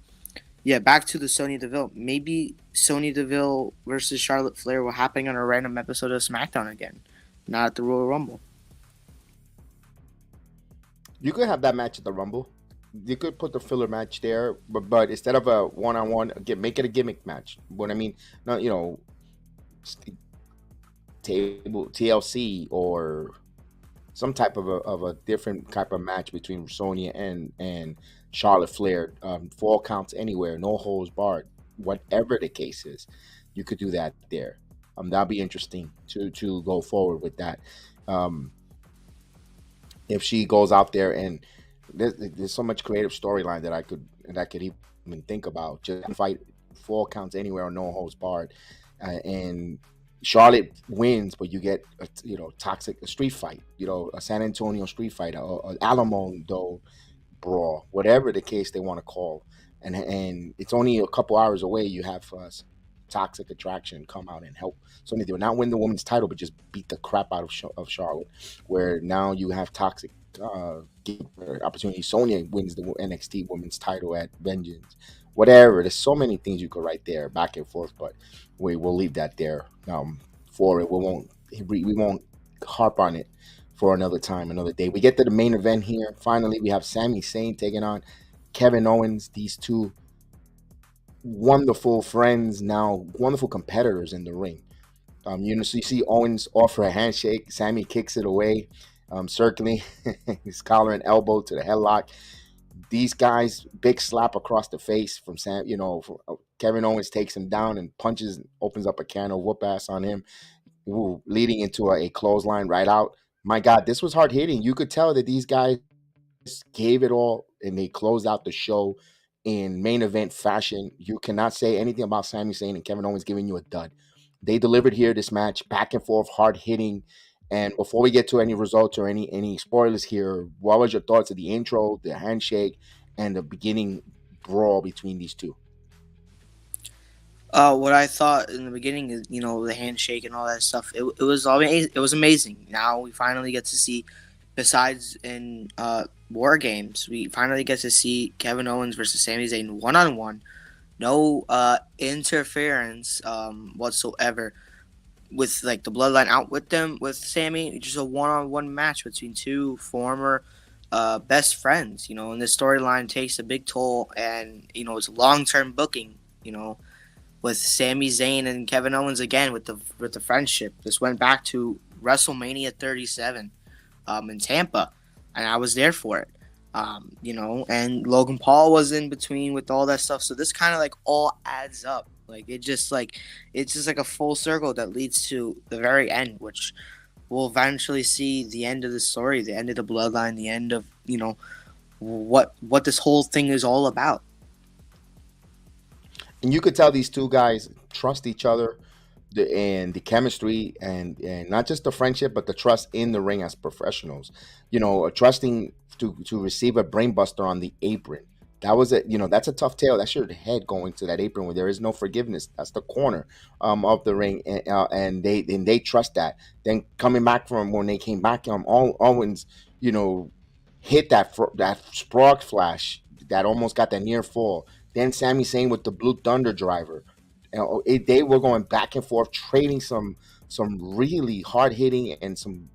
[SPEAKER 6] yeah, back to the Sonya Deville. Maybe Sonya Deville versus Charlotte Flair will happen on a random episode of SmackDown again, not at the Royal Rumble.
[SPEAKER 5] You could have that match at the Rumble. You could put the filler match there, but instead of a one-on-one, make it a gimmick match. What I mean, not table TLC or some type of a different type of match between Sonya and Charlotte Flair. 4 counts anywhere, no holds barred. Whatever the case is, you could do that there. That'd be interesting to go forward with that. If she goes out there and there's so much creative storyline that I could even think about. Just fight 4 counts anywhere, no holds barred, and Charlotte wins, but you get a street fight, a San Antonio street fight, or Alamo brawl, whatever the case they want to call, and it's only a couple hours away. You have Toxic Attraction come out and help Sonya Deville not win the women's title, but just beat the crap out of Charlotte. Where now you have Toxic opportunity. Sonya wins the NXT women's title at Vengeance. Whatever. There's so many things you could write there, back and forth, but we'll leave that there for it. We won't harp on it for another time, another day. We get to the main event here. Finally, we have Sami Zayn taking on Kevin Owens. These two wonderful friends, now wonderful competitors in the ring. So you see Owens offer a handshake. Sammy kicks it away, circling his collar and elbow to the headlock. These guys, big slap across the face from Sam. Kevin Owens takes him down and punches, opens up a can of whoop ass on him, leading into a clothesline right out. My God, this was hard hitting. You could tell that these guys gave it all and they closed out the show in main event fashion. You cannot say anything about Sami Zayn and Kevin Owens giving you a dud. They delivered here this match, back and forth, hard hitting. And before we get to any results or any spoilers here, what was your thoughts of the intro, the handshake, and the beginning brawl between these two?
[SPEAKER 6] What I thought in the beginning is, the handshake and all that stuff. It was amazing. Now we finally get to see, besides in War Games, we finally get to see Kevin Owens versus Sami Zayn 1-on-1. No interference whatsoever with the bloodline out with them, with Sami. Just a 1-on-1 match between two former best friends. And this storyline takes a big toll, and it's long-term booking. With Sami Zayn and Kevin Owens again with the friendship. This went back to WrestleMania 37 in Tampa, and I was there for it. And Logan Paul was in between with all that stuff. So this kind of all adds up. It's just a full circle that leads to the very end, which we'll eventually see the end of the story, the end of the bloodline, the end of what this whole thing is all about.
[SPEAKER 5] And you could tell these two guys trust each other, and the chemistry, and not just the friendship, but the trust in the ring as professionals. Trusting to receive a brainbuster on the apron. That was that's a tough tale. That's your head going to that apron where there is no forgiveness. That's the corner of the ring, and they trust that. Then coming back from when they came back, Owens, hit that Sprog flash that almost got that near fall. Then Sami Zayn with the Blue Thunder driver. They were going back and forth, trading some really hard hitting and some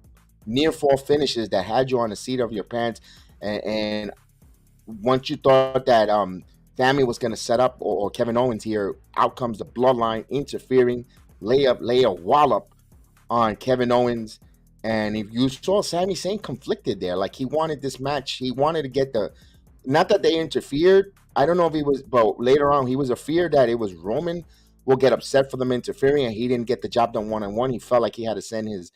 [SPEAKER 5] near fall finishes that had you on the seat of your pants. And once you thought that Sami was going to set up or Kevin Owens here, out comes the bloodline interfering, lay a wallop on Kevin Owens. And if you saw Sami Zayn conflicted there, he wanted this match, he wanted to get not that they interfered. I don't know if he was, but later on he was a fear that it was Roman will get upset for them interfering, and he didn't get the job done 1-on-1. He felt like he had to send his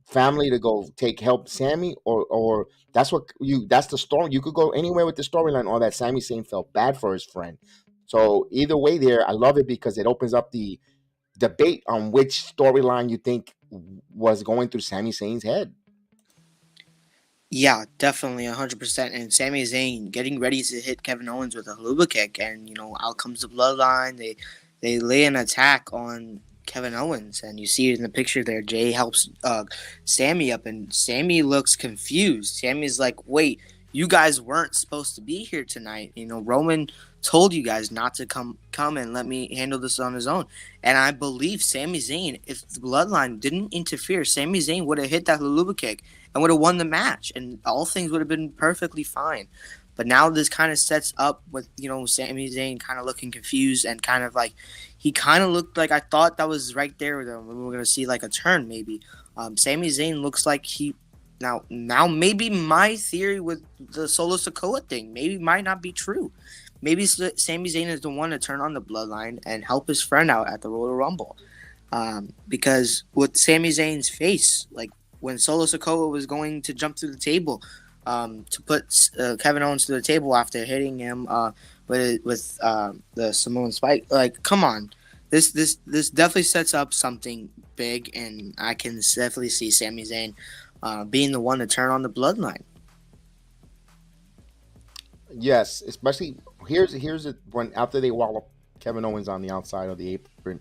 [SPEAKER 5] family to go help Sami, or that's the story. You could go anywhere with the storyline, or that Sami Zayn felt bad for his friend. So either way there, I love it because it opens up the debate on which storyline you think was going through Sami Zayn's head.
[SPEAKER 6] Yeah, definitely 100%. And Sami Zayn getting ready to hit Kevin Owens with a haluva kick, and out comes the bloodline. They lay an attack on Kevin Owens, and you see it in the picture there. Jay helps Sami up, and Sami looks confused. Sami's like, "Wait, you guys weren't supposed to be here tonight. Roman told you guys not to come and let me handle this on his own." And I believe Sami Zayn, if the bloodline didn't interfere, Sami Zayn would have hit that haluva kick and would have won the match, and all things would have been perfectly fine. But now this kind of sets up with, Sami Zayn kind of looking confused, and kind of like, he kind of looked like, I thought that was right there. We were going to see like a turn maybe. Sami Zayn looks like now maybe my theory with the Solo Sikoa thing might not be true. Maybe Sami Zayn is the one to turn on the bloodline and help his friend out at the Royal Rumble. Because with Sami Zayn's face, like when Solo Sikoa was going to jump through the table to put Kevin Owens through the table after hitting him with the Samoan spike, like, come on. This definitely sets up something big, and I can definitely see Sami Zayn being the one to turn on the bloodline.
[SPEAKER 5] Yes, especially here's it when after they wallop Kevin Owens on the outside of the apron,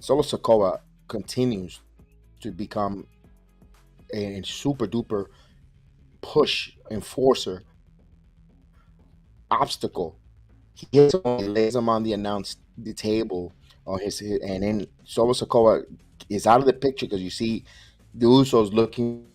[SPEAKER 5] Solo Sikoa continues to become a super duper push enforcer obstacle. He hits him, he lays him on the table on and then Solo Sikoa is out of the picture because you see the Usos looking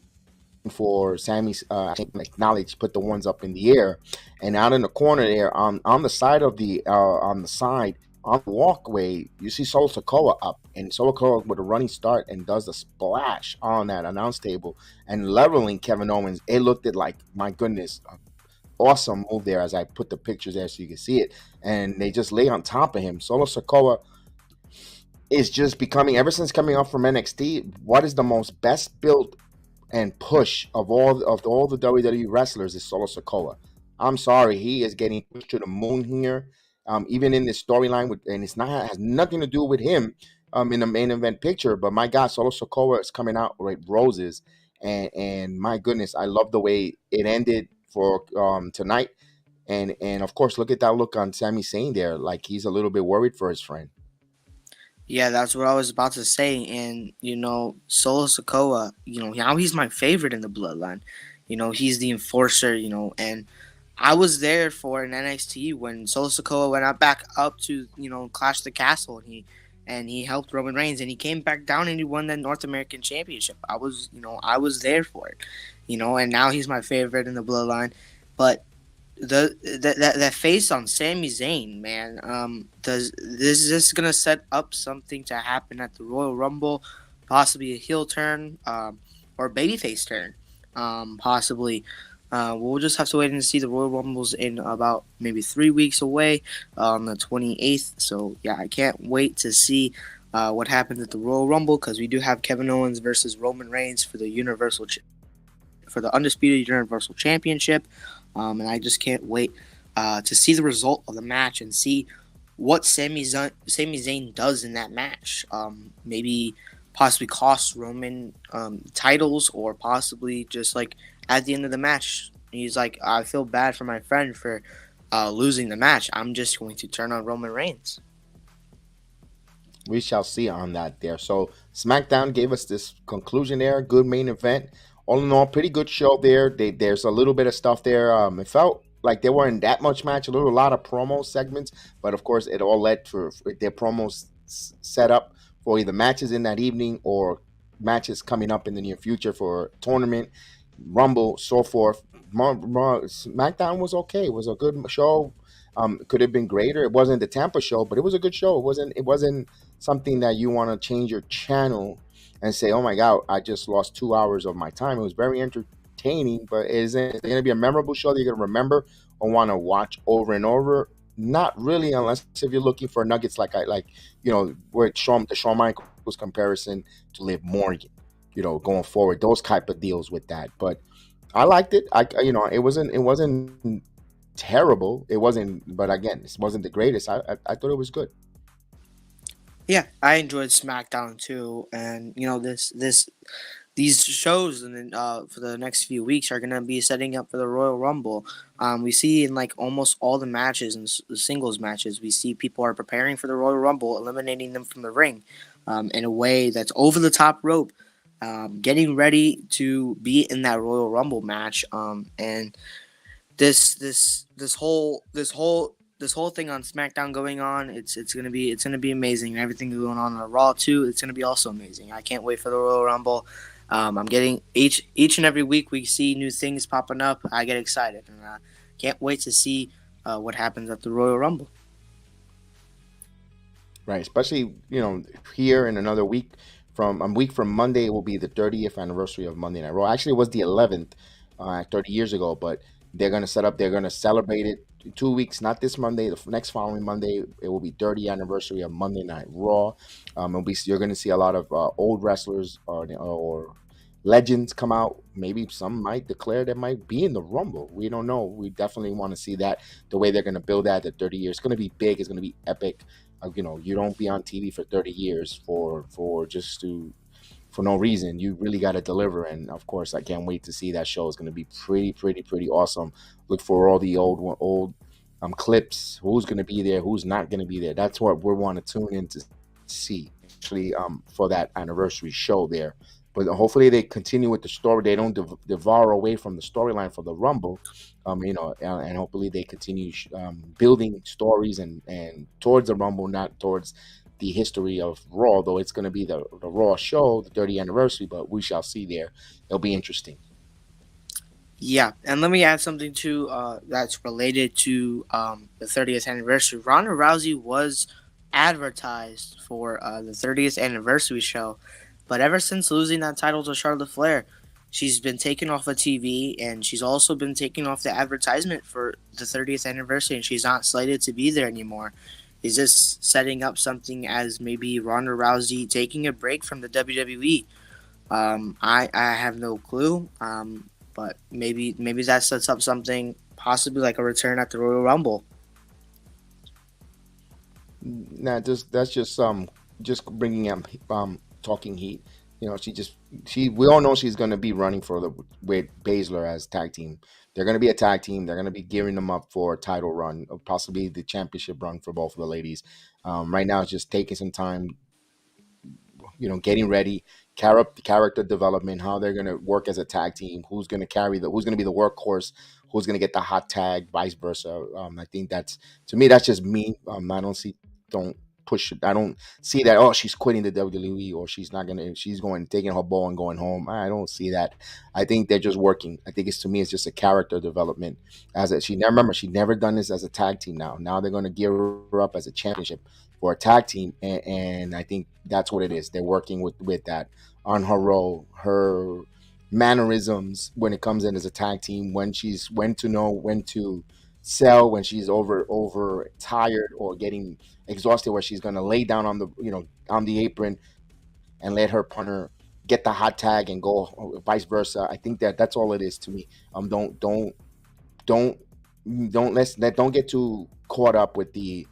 [SPEAKER 5] for Sammy's acknowledge, put the ones up in the air, and out in the corner there on the side of the on the walkway, you see Solo Sikoa up, and Solo Sikoa with a running start and does the splash on that announce table and leveling Kevin Owens. It looked like, my goodness, awesome move there as I put the pictures there so you can see it, and they just lay on top of him. Solo Sikoa is just becoming, ever since coming up from NXT, what is the most best built and push of all the WWE wrestlers is Solo Sikoa. I'm sorry, he is getting pushed to the moon here. Even in this storyline, and has nothing to do with him in the main event picture. But my God, Solo Sikoa is coming out with roses, and my goodness, I love the way it ended for tonight. And of course, look at that look on Sami Zayn there, like he's a little bit worried for his friend.
[SPEAKER 6] Yeah, that's what I was about to say. And, Solo Sikoa, now he's my favorite in the bloodline. He's the enforcer, and I was there for an NXT when Solo Sikoa went back up to, Clash the Castle, and he helped Roman Reigns, and he came back down and he won the North American Championship. I was there for it, and now he's my favorite in the bloodline. But that face on Sami Zayn, man, is this gonna set up something to happen at the Royal Rumble, possibly a heel turn, or babyface turn, possibly. We'll just have to wait and see. The Royal Rumble's in about maybe 3 weeks away, on the 28th. So yeah, I can't wait to see what happens at the Royal Rumble, because we do have Kevin Owens versus Roman Reigns for the for the undisputed Universal Championship. And I just can't wait to see the result of the match and see what Sami Zayn does in that match. Maybe possibly cost Roman titles, or possibly just like at the end of the match, he's like, I feel bad for my friend for losing the match. I'm just going to turn on Roman Reigns.
[SPEAKER 5] We shall see on that there. So SmackDown gave us this conclusion there. Good main event. All in all, pretty good show there. There's a little bit of stuff there. It felt like there weren't that much match, a lot of promo segments, but of course it all led for their promos set up for either matches in that evening or matches coming up in the near future for tournament, Rumble, so forth. SmackDown was okay. It was a good show. Could have been greater. It wasn't the Tampa show, but it was a good show. It wasn't something that you want to change your channel and say, oh my God, I just lost 2 hours of my time. It was very entertaining, but is it going to be a memorable show that you're going to remember or want to watch over and over? Not really, unless if you're looking for nuggets like where the Shawn Michaels comparison to Liv Morgan, going forward, those type of deals with that. But I liked it. It wasn't terrible. It wasn't, but again, it wasn't the greatest. I thought it was good.
[SPEAKER 6] Yeah, I enjoyed SmackDown too, and these shows and then for the next few weeks are gonna be setting up for the Royal Rumble. We see in like almost all the matches and the singles matches, we see people are preparing for the Royal Rumble, eliminating them from the ring, in a way that's over the top rope, getting ready to be in that Royal Rumble match. And this whole thing on SmackDown going on, it's gonna be amazing. And everything going on Raw too, it's gonna be also amazing. I can't wait for the Royal Rumble. I'm getting each and every week we see new things popping up. I get excited and can't wait to see what happens at the Royal Rumble.
[SPEAKER 5] Right, especially here in another week from a week from Monday, it will be the 30th anniversary of Monday Night Raw. Actually, it was the 11th, 30 years ago, but they're going to celebrate it 2 weeks, not this Monday, the next following Monday. It will be 30th anniversary of Monday Night Raw. You're going to see a lot of old wrestlers or legends come out. Maybe some might declare they might be in the Rumble. We don't know. We definitely want to see that. The way they're going to build that, the 30 years, it's going to be big. It's going to be epic. You don't be on TV for 30 years for no reason. You really got to deliver, and of course, I can't wait to see that show. It's going to be pretty awesome. Look for all the old clips. Who's going to be there? Who's not going to be there? That's what we want to tune in to see. Actually, for that anniversary show there. But hopefully they continue with the story. They don't devour away from the storyline for the Rumble, and hopefully they continue building stories and towards the Rumble, not towards the history of Raw. Though it's going to be the Raw show, the 30th anniversary, but we shall see there. It'll be interesting.
[SPEAKER 6] Yeah, and let me add something too that's related to the 30th anniversary. Ronda Rousey was advertised for the 30th anniversary show, but ever since losing that title to Charlotte Flair, she's been taken off of TV, and she's also been taken off the advertisement for the 30th anniversary, and she's not slated to be there anymore. Is this setting up something as maybe Ronda Rousey taking a break from the WWE? I have no clue, but maybe that sets up something, possibly like a return at the Royal Rumble.
[SPEAKER 5] Nah, that's just bringing up talking heat. We all know she's going to be running with Baszler as tag team. They're going to be a tag team. They're going to be gearing them up for a title run, or possibly the championship run for both of the ladies. Right now, it's just taking some time, getting ready, character development, how they're going to work as a tag team, who's going to be the workhorse, who's going to get the hot tag, vice versa. I think to me, that's just me. Don't push it. I don't see that. Oh, she's quitting the WWE, or she's taking her ball and going home. I don't see that. I think they're just working. I think to me, it's just a character development. She never done this as a tag team. Now they're going to gear her up as a championship for a tag team, and I think that's what it is. They're working with that on her role, her mannerisms when it comes in as a tag team, when to know when to sell, when she's over tired or getting exhausted, where she's going to lay down on the apron and let her partner get the hot tag and go, or vice versa. I think that's all it is to me. Don't get too caught up with the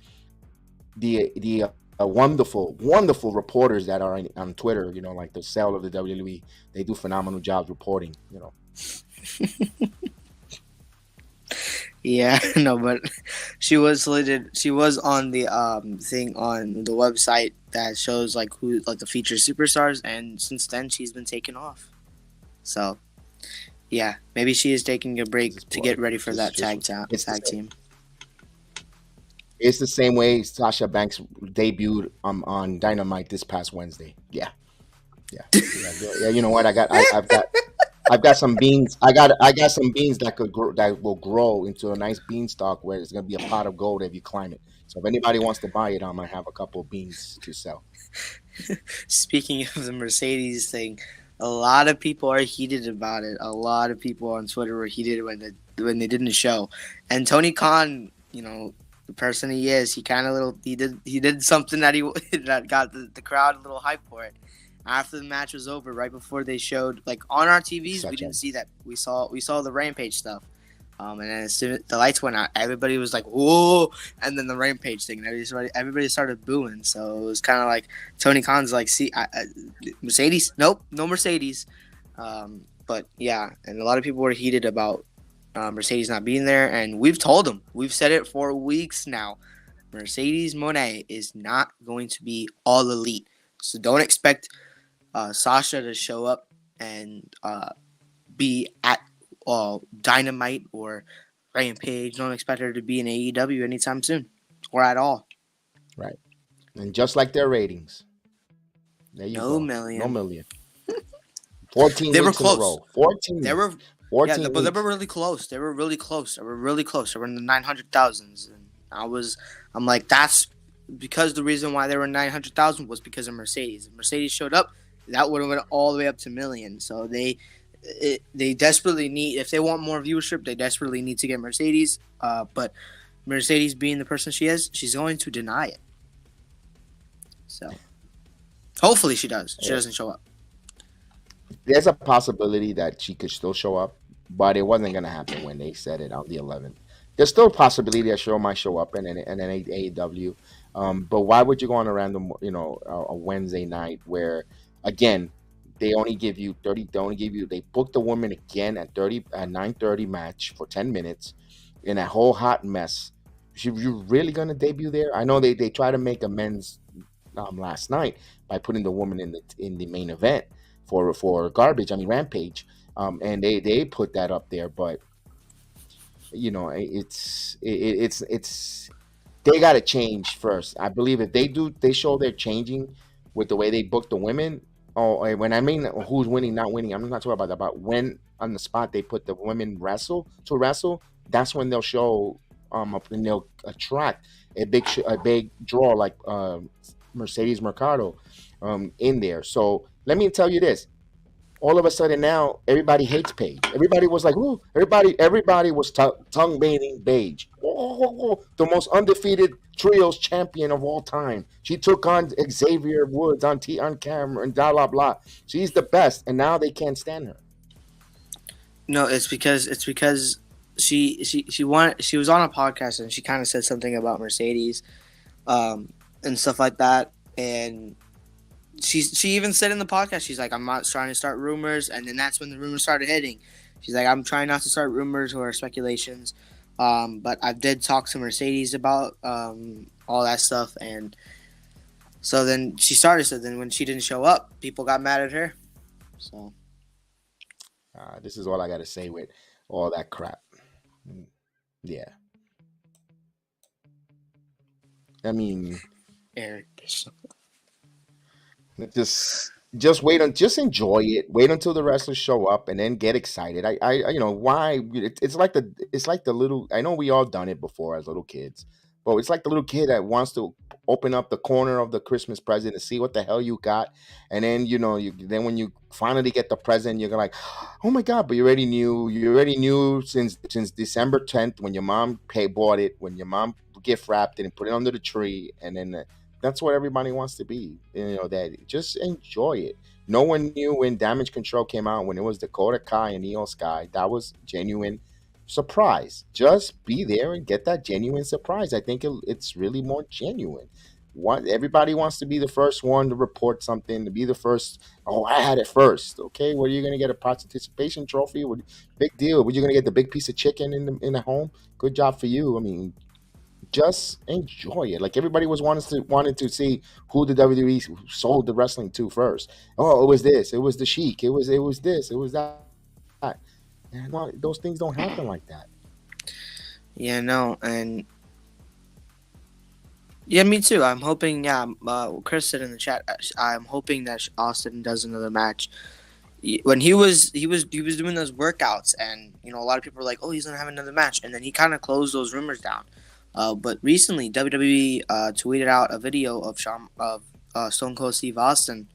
[SPEAKER 5] wonderful reporters that are on Twitter, like the sale of the WWE. They do phenomenal jobs reporting.
[SPEAKER 6] Yeah, no, but she was slated. She was on the thing on the website that shows like who like the featured superstars, and since then she's been taken off. So, yeah, maybe she is taking a break to get ready for that tag team.
[SPEAKER 5] It's the same way Sasha Banks debuted on Dynamite this past Wednesday. Yeah. You know what? I've got some beans. I got some beans that will grow into a nice beanstalk where it's gonna be a pot of gold if you climb it. So if anybody wants to buy it, I might have a couple of beans to sell.
[SPEAKER 6] Speaking of the Mercedes thing, a lot of people are heated about it. A lot of people on Twitter were heated when they didn't show. And Tony Khan, the person he is, he did something that got the crowd a little hype for it. After the match was over, right before they showed, like on our TVs, we didn't see that. We saw the Rampage stuff. And then as soon as the lights went out, everybody was like, "Whoa!" And then the Rampage thing, and everybody started booing. So it was kind of like Tony Khan's like, "See, Mercedes? Nope, no Mercedes." But yeah, and a lot of people were heated about Mercedes not being there, and we've told them, we've said it for weeks now. Mercedes Moné is not going to be all elite, so don't expect Sasha to show up and be at Dynamite or Rampage. Don't expect her to be in AEW anytime soon or at all.
[SPEAKER 5] Right. And just like their ratings. There you
[SPEAKER 6] No
[SPEAKER 5] go.
[SPEAKER 6] million.
[SPEAKER 5] No million. 14
[SPEAKER 6] They were
[SPEAKER 5] weeks in a
[SPEAKER 6] close.
[SPEAKER 5] row. 14.
[SPEAKER 6] They were
[SPEAKER 5] 14
[SPEAKER 6] yeah, but they
[SPEAKER 5] weeks.
[SPEAKER 6] were really close. They were really close. They were really close. They were in the 900,000s, and I'm like, that's because the reason why they were 900,000 was because of Mercedes. If Mercedes showed up, that would have went all the way up to million. So they desperately need, if they want more viewership, they desperately need to get Mercedes. But Mercedes, being the person she is, she's going to deny it. So hopefully she does. She doesn't show up.
[SPEAKER 5] There's a possibility that she could still show up, but it wasn't going to happen when they said it on the 11th. There's still a possibility that she might show up in AEW. But why would you go on a random, a Wednesday night where, again, they only give you 30. They booked the woman again at 9:30 match for 10 minutes in a whole hot mess. You really going to debut there? I know they try to make amends last night by putting the woman in the main event for Rampage, and they put that up there, but it's they got to change first. I believe if they show they're changing with the way they book the women. Oh, when I mean who's winning, not winning, I'm not talking about that. About when on the spot they put the women wrestle, that's when they'll show and they'll attract a big draw like Mercedes Mercado in there. So let me tell you this. All of a sudden now, everybody hates Paige. Everybody was like, "Ooh!" Everybody was tongue baiting Paige. Oh, the most undefeated trios champion of all time. She took on Xavier Woods on camera and blah blah blah. She's the best, and now they can't stand her.
[SPEAKER 6] No, it's because she was on a podcast and she kind of said something about Mercedes, and stuff like that, and she even said in the podcast, she's like, I'm not trying to start rumors, and then that's when the rumors started hitting. She's like, I'm trying not to start rumors or speculations, but I did talk to Mercedes about all that stuff, and so then she started. So then when she didn't show up, people got mad at her. So
[SPEAKER 5] this is all I got to say with all that crap. Yeah. I mean,
[SPEAKER 6] Eric.
[SPEAKER 5] Just just enjoy it. Wait until the wrestlers show up and then get excited. Why it's like the little. I know we all done it before as little kids, but it's like the little kid that wants to open up the corner of the Christmas present and see what the hell you got, and then then when you finally get the present, you're like, oh my god! But you already knew since December 10th when your mom bought it, when your mom gift wrapped it and put it under the tree, and then. That's what everybody wants to be. That just enjoy it. No one knew when Damage Control came out, when it was Dakota Kai and Io Sky. That was genuine surprise. Just be there and get that genuine surprise. I think it's really more genuine. Everybody wants to be the first one to report something, to be the first. Oh, I had it first. Okay, what are you going to get, a participation trophy? Big deal. What are you going to get, the big piece of chicken in the home? Good job for you. I mean, just enjoy it. Like everybody was wanted to see who the WWE sold the wrestling to first. Oh, it was this. It was the Sheik. It was this. It was that. And those things don't happen like that.
[SPEAKER 6] Yeah, no, and yeah, me too. I'm hoping. Yeah, Chris said in the chat. I'm hoping that Austin does another match. When he was doing those workouts, and a lot of people were like, "Oh, he's gonna have another match," and then he kind of closed those rumors down. But recently, WWE tweeted out a video of Stone Cold Steve Austin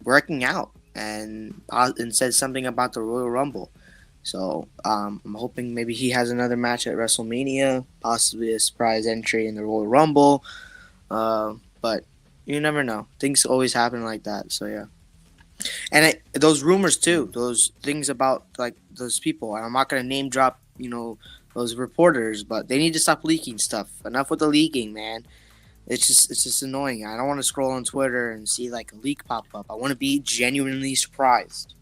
[SPEAKER 6] working out and said something about the Royal Rumble. So I'm hoping maybe he has another match at WrestleMania, possibly a surprise entry in the Royal Rumble. But you never know. Things always happen like that. So yeah. And those rumors too, those things about like those people. And I'm not gonna name drop, those reporters, but they need to stop leaking stuff. Enough with the leaking, man. It's just annoying. I don't want to scroll on Twitter and see like a leak pop up. I want to be genuinely surprised.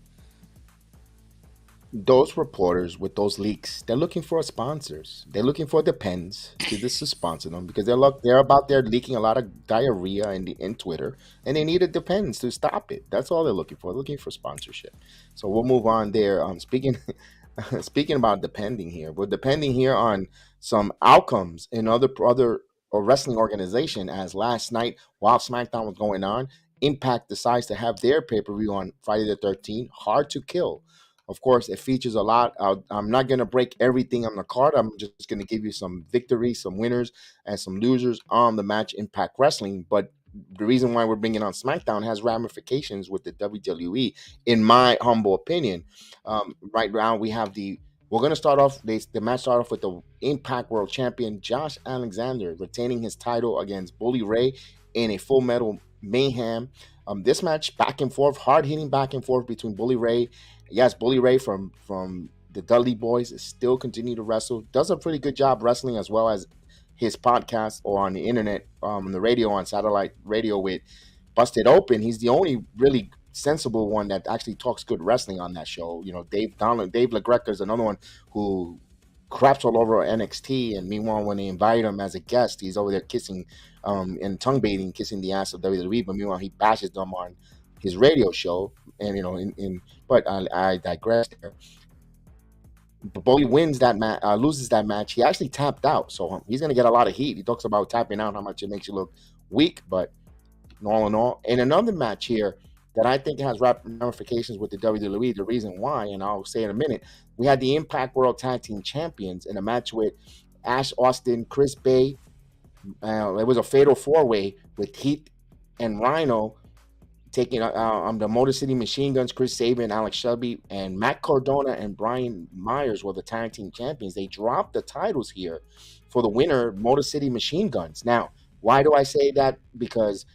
[SPEAKER 5] Those reporters with those leaks, they're looking for sponsors. They're looking for Depends to sponsor them because they're about there leaking a lot of diarrhea in Twitter, and they need a Depends to stop it. That's all they're looking for. They're looking for sponsorship. So we'll move on there. Speaking speaking about depending here, we're depending here on some outcomes in other or wrestling organization. As last night, while SmackDown was going on, Impact decides to have their pay per view on Friday the 13th. Hard to Kill. Of course, it features a lot. I'm not going to break everything on the card. I'm just going to give you some victories, some winners, and some losers on the match Impact Wrestling. But the reason why we're bringing on SmackDown has ramifications with the WWE, in my humble opinion. Right now, we're going to start off, the match start off with the Impact World Champion, Josh Alexander, retaining his title against Bully Ray in a Full Metal Mayhem. This match, back and forth, hard hitting back and forth between Bully Ray. Yes, Bully Ray from the Dudley Boys is still continue to wrestle. Does a pretty good job wrestling, as well as his podcast or on the internet, on the radio, on satellite radio with Busted Open. He's the only really sensible one that actually talks good wrestling on that show. Dave LaGreca is another one who craps all over NXT, and meanwhile, when they invite him as a guest, he's over there kissing and tongue baiting, kissing the ass of WWE. But meanwhile, he bashes them on his radio show, and but I digress there. But Bully wins that match, loses that match. He actually tapped out, so he's going to get a lot of heat. He talks about tapping out, how much it makes you look weak, but all in all, in another match here that I think has ramifications with the WWE, the reason why, and I'll say in a minute, we had the Impact World Tag Team Champions in a match with Ash Austin, Chris Bay. It was a fatal four-way with Heath and Rhino taking the Motor City Machine Guns, Chris Sabin, Alex Shelby, and Matt Cardona and Brian Myers were the tag team champions. They dropped the titles here for the winner, Motor City Machine Guns. Now, why do I say that? Because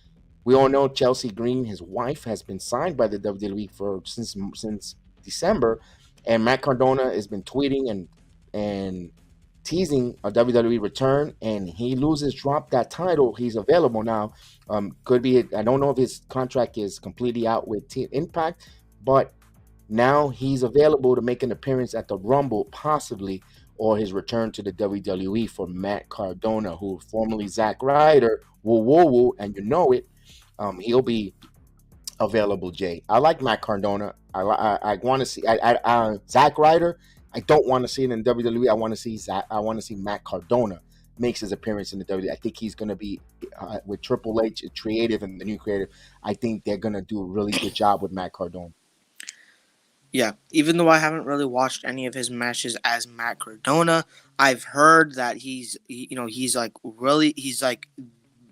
[SPEAKER 5] we all know Chelsea Green, his wife, has been signed by the WWE since December, and Matt Cardona has been tweeting and teasing a WWE return, and he dropped that title. He's available now. Could be, I don't know if his contract is completely out with Impact, but now he's available to make an appearance at the Rumble, possibly, or his return to the WWE for Matt Cardona, who formerly Zack Ryder, and you know it. He'll be available, Jay. I like Matt Cardona. I want to see Zack Ryder. I don't want to see it in WWE. I want to see Matt Cardona makes his appearance in the WWE. I think he's going to be with Triple H, creative, and the new creative. I think they're going to do a really good job with Matt Cardona.
[SPEAKER 6] Yeah, even though I haven't really watched any of his matches as Matt Cardona, I've heard that he's like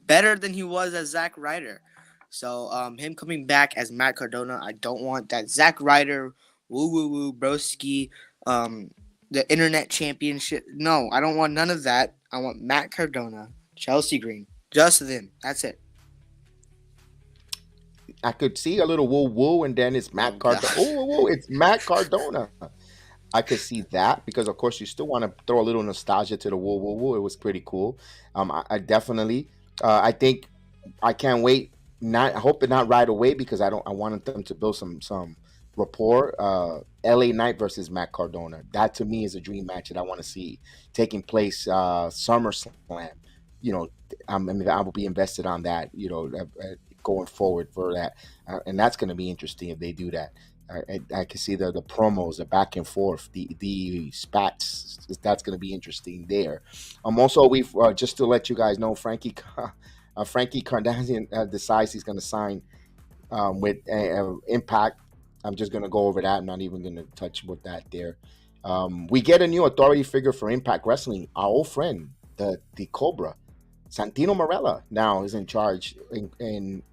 [SPEAKER 6] better than he was as Zack Ryder. So him coming back as Matt Cardona, I don't want that Zack Ryder woo broski the internet championship. No, I don't want none of that. I want Matt Cardona, Chelsea Green, just them. That's it.
[SPEAKER 5] I could see a little woo, and then it's Matt Cardona. Oh, it's Matt Cardona. I could see that because, of course, you still want to throw a little nostalgia to the woo. It was pretty cool. I definitely, I think, I can't wait. I hope it not right away because I wanted them to build some rapport. LA Knight versus Matt Cardona. That to me is a dream match that I want to see taking place SummerSlam. I will be invested on that. Going forward for that, and that's going to be interesting if they do that. I can see the promos, the back and forth, the spats. That's going to be interesting there. Also, we've just to let you guys know, Frankie Kardashian decides he's going to sign with Impact. I'm just going to go over that. I'm not even going to touch with that there. We get a new authority figure for Impact Wrestling. Our old friend, the Cobra, Santino Marella, now is in charge in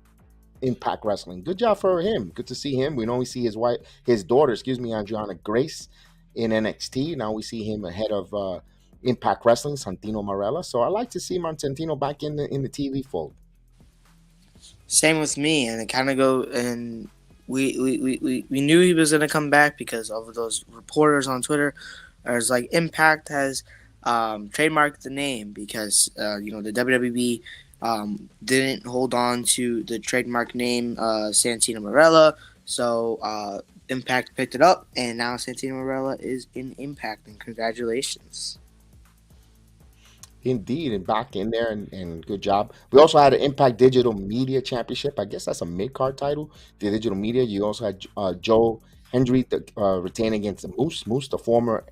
[SPEAKER 5] Impact Wrestling. Good job for him. Good to see him. We know we see his daughter, Adriana Grace, in NXT. Now we see him ahead of Impact Wrestling, Santino Marella. So I like to see Santino back in the TV fold.
[SPEAKER 6] Same with me, and it kind of go and we knew he was gonna come back because of those reporters on Twitter. It's like Impact has trademarked the name because the WWE didn't hold on to the trademark name Santino Marella, so Impact picked it up, and now Santino Marella is in Impact. And congratulations!
[SPEAKER 5] Indeed, and back in there, and good job. We also had an Impact Digital Media Championship. I guess that's a mid card title. The Digital Media. You also had Joe Hendry retain against Moose. Moose, the former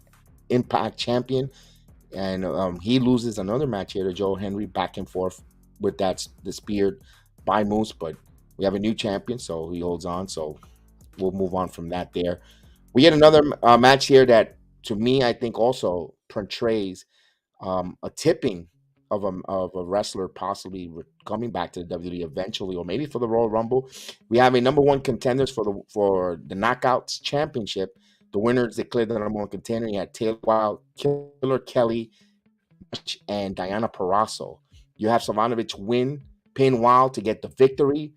[SPEAKER 5] Impact champion, and he loses another match here to Joe Henry, back and forth with the spear by Moose. But we have a new champion, so he holds on. So we'll move on from that. There, we had another match here that, to me, I think also portrays a tipping of a wrestler possibly coming back to the WWE eventually, or maybe for the Royal Rumble. We have a number one contenders for the Knockouts Championship. The winners declared the number one contender. You had Taylor Wilde, Killer Kelly, and Diana Perazzo. You have Savanovic pin Wilde to get the victory.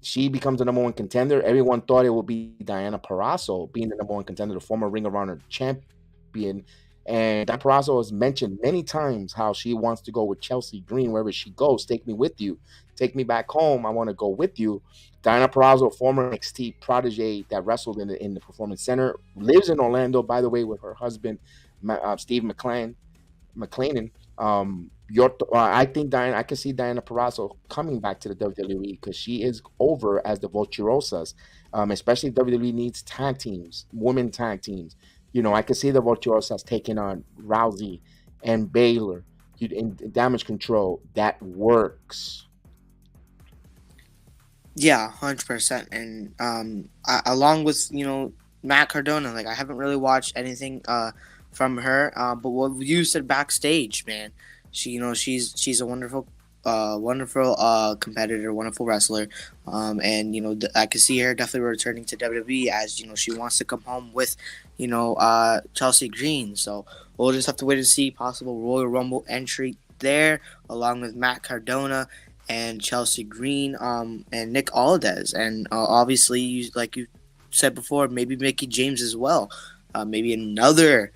[SPEAKER 5] She becomes the number one contender. Everyone thought it would be Diana Perazzo being the number one contender, the former Ring of Honor champion. And Diana Perazzo has mentioned many times how she wants to go with Chelsea Green wherever she goes. Take me with you. Take me back home. I want to go with you. Diana Perazzo, former NXT protege that wrestled in the Performance Center, lives in Orlando, by the way, with her husband, Steve McClanan. I think I can see Diana Perazzo coming back to the WWE because she is over as the Virtuosas, especially WWE needs tag teams, women tag teams. I can see the Virtuosas taking on Rousey and Baylor in Damage Control. That works.
[SPEAKER 6] Yeah, 100%. And along with Matt Cardona, like I haven't really watched anything from her, but what you said backstage, man, she's a wonderful competitor, wonderful wrestler, and I can see her definitely returning to WWE as she wants to come home with Chelsea Green. So we'll just have to wait and see possible Royal Rumble entry there, along with Matt Cardona and Chelsea Green, and Nick Aldis, and obviously, like you said before, maybe Mickie James as well. Maybe another.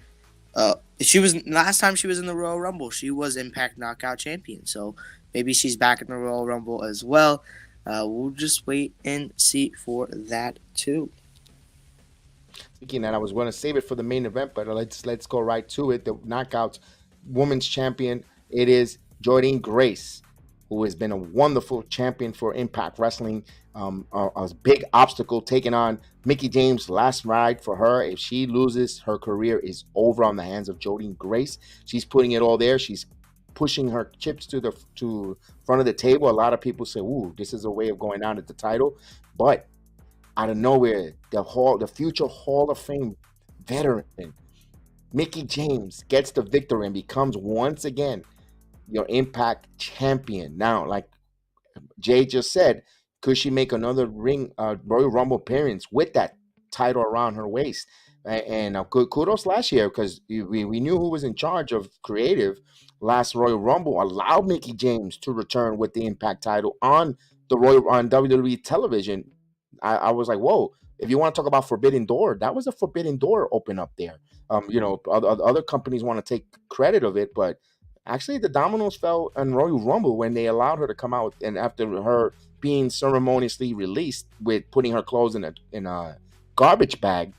[SPEAKER 6] She was last time she was in the Royal Rumble. She was Impact Knockout Champion, so maybe she's back in the Royal Rumble as well. We'll just wait and see for that too.
[SPEAKER 5] Thinking that I was going to save it for the main event, but let's go right to it. The Knockouts Women's Champion, it is Jordynne Grace, who has been a wonderful champion for Impact Wrestling. A big obstacle taking on Mickie James. Last ride for her. If she loses, her career is over on the hands of Jordynne Grace. She's putting it all there. She's pushing her chips to front of the table. A lot of people say, "Ooh, this is a way of going out at the title," but out of nowhere, the future Hall of Fame veteran Mickie James gets the victory and becomes once again your Impact champion. Now, like Jay just said, could she make another Royal Rumble appearance with that title around her waist? And kudos last year, because we knew who was in charge of creative last Royal Rumble allowed Mickie James to return with the Impact title on WWE television. I was like, whoa! If you want to talk about Forbidden Door, that was a Forbidden Door open up there. Other companies want to take credit of it, but actually, the dominoes fell on Royal Rumble when they allowed her to come out, and after her being ceremoniously released with putting her clothes in a garbage bag,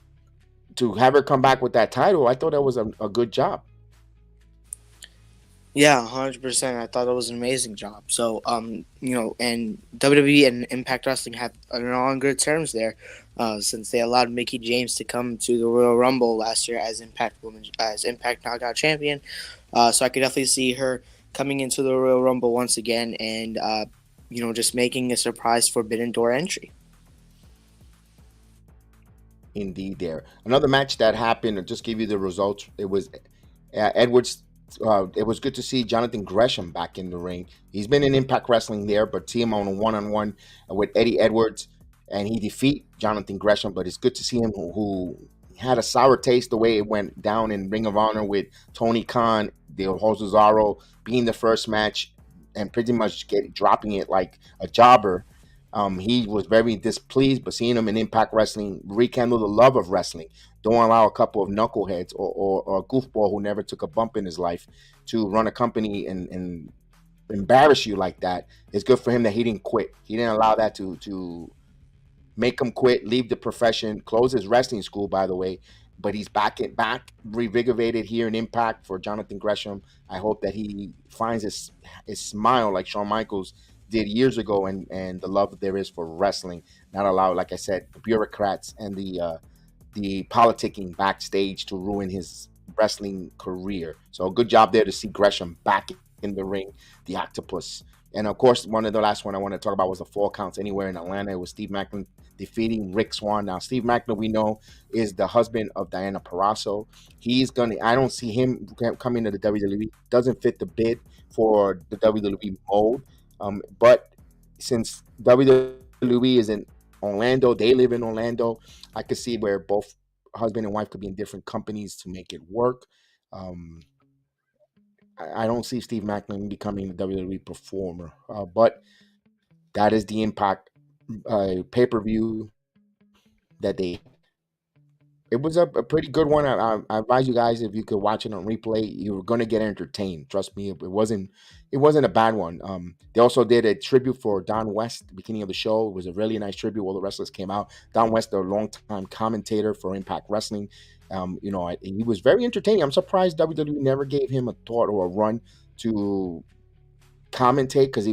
[SPEAKER 5] to have her come back with that title, I thought that was a good job.
[SPEAKER 6] Yeah, 100%. I thought it was an amazing job. So, and WWE and Impact Wrestling have on good terms there, since they allowed Mickie James to come to the Royal Rumble last year as Impact Knockout Champion. So I could definitely see her coming into the Royal Rumble once again, and just making a surprise Forbidden Door entry.
[SPEAKER 5] Indeed, there. Another match that happened. I'll just give you the results. It was Edwards. It was good to see Jonathan Gresham back in the ring. He's been in Impact Wrestling there, but see him on a one-on-one with Eddie Edwards, and he defeat Jonathan Gresham. But it's good to see him who had a sour taste the way it went down in Ring of Honor with Tony Khan, Del Cesaro being the first match and pretty much dropping it like a jobber. He was very displeased, but seeing him in Impact Wrestling rekindled the love of wrestling. Don't allow a couple of knuckleheads or a goofball who never took a bump in his life to run a company and embarrass you like that. It's good for him that he didn't quit. He didn't allow that to make him quit, leave the profession, close his wrestling school, by the way. But he's back, revigorated here in Impact for Jonathan Gresham. I hope that he finds his smile like Shawn Michaels did years ago, and the love that there is for wrestling. Not allow, like I said, the bureaucrats and the politicking backstage to ruin his wrestling career. So good job there to see Gresham back in the ring, the octopus. And of course, one of the last one I want to talk about was the 4 counts anywhere in Atlanta. It was Steve Maclin defeating Rick Swann. Now, Steve Maclin, we know, is the husband of Diana Perazzo. I don't see him coming to the WWE. Doesn't fit the bid for the WWE mold. But since WWE is in Orlando, they live in Orlando, I could see where both husband and wife could be in different companies to make it work. I don't see Steve Maclin becoming a WWE performer, but that is the Impact pay-per-view that they. It was a pretty good one. I advise you guys, if you could watch it on replay, you were going to get entertained. Trust me, it wasn't a bad one. They also did a tribute for Don West at the beginning of the show. It was a really nice tribute. All the wrestlers came out. Don West, a longtime commentator for Impact Wrestling. He was very entertaining. I'm surprised WWE never gave him a thought or a run to commentate, because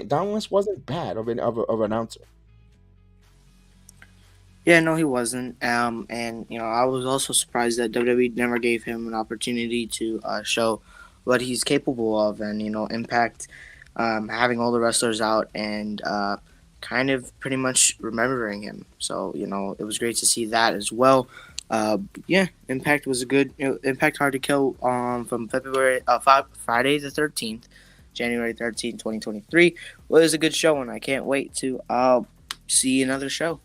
[SPEAKER 5] Don West wasn't bad of an announcer.
[SPEAKER 6] Yeah, no, he wasn't. And I was also surprised that WWE never gave him an opportunity to show what he's capable of, and Impact having all the wrestlers out and kind of pretty much remembering him. So it was great to see that as well. Impact was a good Impact Hard to Kill from Friday the 13th, January 13th, 2023. Well, it was a good show, and I can't wait to see another show.